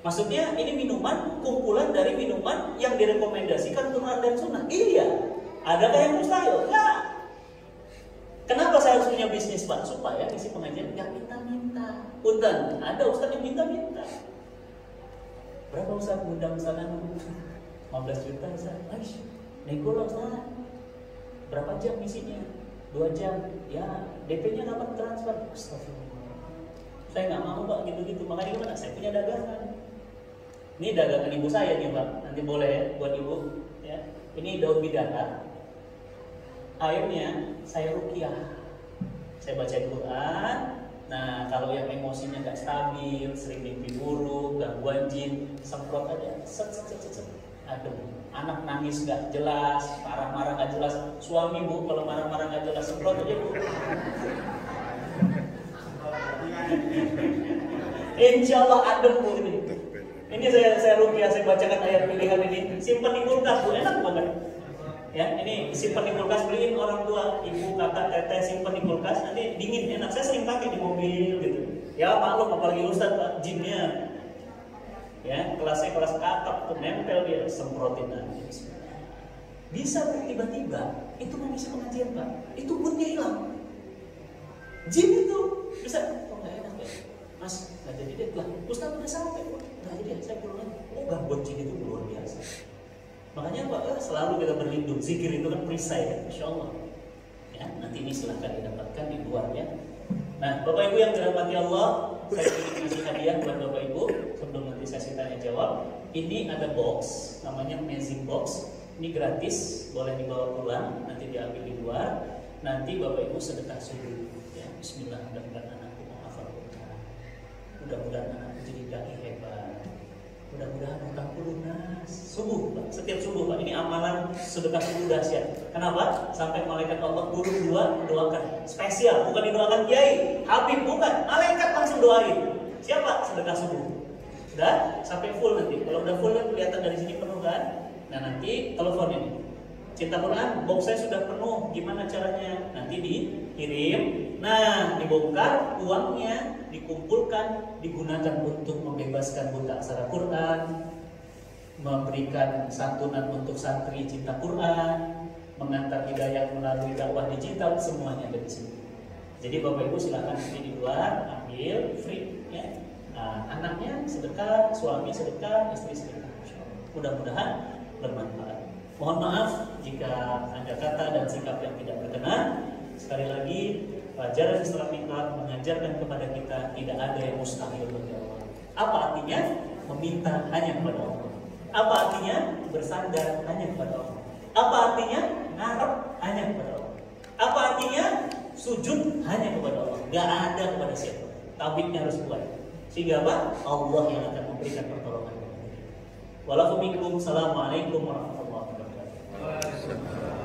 Maksudnya ini minuman kumpulan dari minuman yang direkomendasikan Quran dan Sunnah. Iya. Adakah yang mustahil? Enggak. Kenapa saya harus punya bisnis Pak? Supaya isi pengajian nggak minta-minta. Punten, ada Ustaz yang minta-minta. Berapa Ustaz undang sana? 15 juta Ustaz. Aish, nego lah Ustaz. Berapa jam misinya? 2 jam. Ya, DP-nya kapan transfer? Astagfirullah. Saya nggak mau Pak gitu-gitu. Makanya gimana? Saya punya dagangan. Ini dagangan ibu saya nih Pak. Nanti boleh ya buat ibu. Ya. Ini daun bidara. Airnya saya ruqyah. Saya baca Quran. Nah, kalau yang emosinya nggak stabil, sering mimpi buruk, gangguan jin, semprot aja, set. Aduh, anak nangis nggak jelas, marah-marah nggak jelas. Suami Bu, kalau marah-marah nggak jelas, semprot aja Bu. Insya Allah adem Bu ini. Ini saya ruqyah, saya bacakan ayat pilihan ini. Simpan di kulkas Bu, enak banget. Ya, ini simpan di kulkas, beliin orang tua, ibu, kakak, teteh, simpan di kulkas, nanti dingin, enak. Saya sering pakai di mobil gitu. Ya maklum, apalagi Ustaz Pak, jinnya. Ya, kelasnya kelas kakap tuh nempel dia, semprotin aja. Bisa tiba-tiba itu mau ngisi pengajian Pak, itu moodnya hilang. Jin itu bisa, oh nggak enak ya, Mas nggak jadi deh lah. Ustaz udah sampai, nggak jadi ya, saya pulang. Oh gangguan jin itu luar biasa. Makanya Pak, selalu kita berlindung. Zikir itu kan perisai ya, Insya Allah. Ya, nanti ini silahkan didapatkan di luar ya. Nah, Bapak Ibu yang dirahmati Allah, saya ingin kasih hadiah buat Bapak Ibu sebelum nanti sesi tanya jawab. Ini ada box, namanya Amazing Box. Ini gratis, boleh dibawa pulang, nanti diambil di luar. Nanti Bapak Ibu sedekah subuh. Ya, Bismillah, mudah-mudahan anakku menghafal Quran. Mudah-mudahan anakku jadi dai hebat. Mudah-mudahan hutangku lunas. Subuh Pak, setiap subuh Pak. Ini amalan sedekah subuh dahsyat. Kenapa? Sampai malaikat Allah turun doakan. Spesial, bukan didoakan kiai, habib, bukan. Malaikat langsung doain. Siapa? Sedekah subuh. Sudah sampai full nanti. Kalau udah full kan kelihatan dari sini penuh kan. Nah nanti telepon ini. Cinta Quran, box saya sudah penuh. Gimana caranya? Nanti dikirim. Nah, dibongkar, uangnya dikumpulkan, digunakan untuk membebaskan buta aksara Quran, memberikan santunan untuk santri cinta Quran, mengantar hidayah melalui dakwah digital, semuanya ada di sini. Jadi Bapak Ibu silakan di luar ambil free ya. Nah, anaknya sedekah, suami sedekah, istri sedekah. Mudah-mudahan bermanfaat. Mohon maaf jika ada kata dan sikap yang tidak berkenan. Sekali lagi, pelajaran Islamika mengajarkan kepada kita tidak ada yang mustahil bagi Allah. Apa artinya? Meminta hanya kepada Allah. Apa artinya? Bersandar hanya kepada Allah. Apa artinya? Ngarep hanya kepada Allah. Apa artinya? Sujud hanya kepada Allah. Gak ada kepada siapa. Tauhidnya harus kuat. Sehingga apa? Allah yang akan memberikan pertolongan. Walaupun minkum, assalamualaikum warahmatullahi wabarakatuh.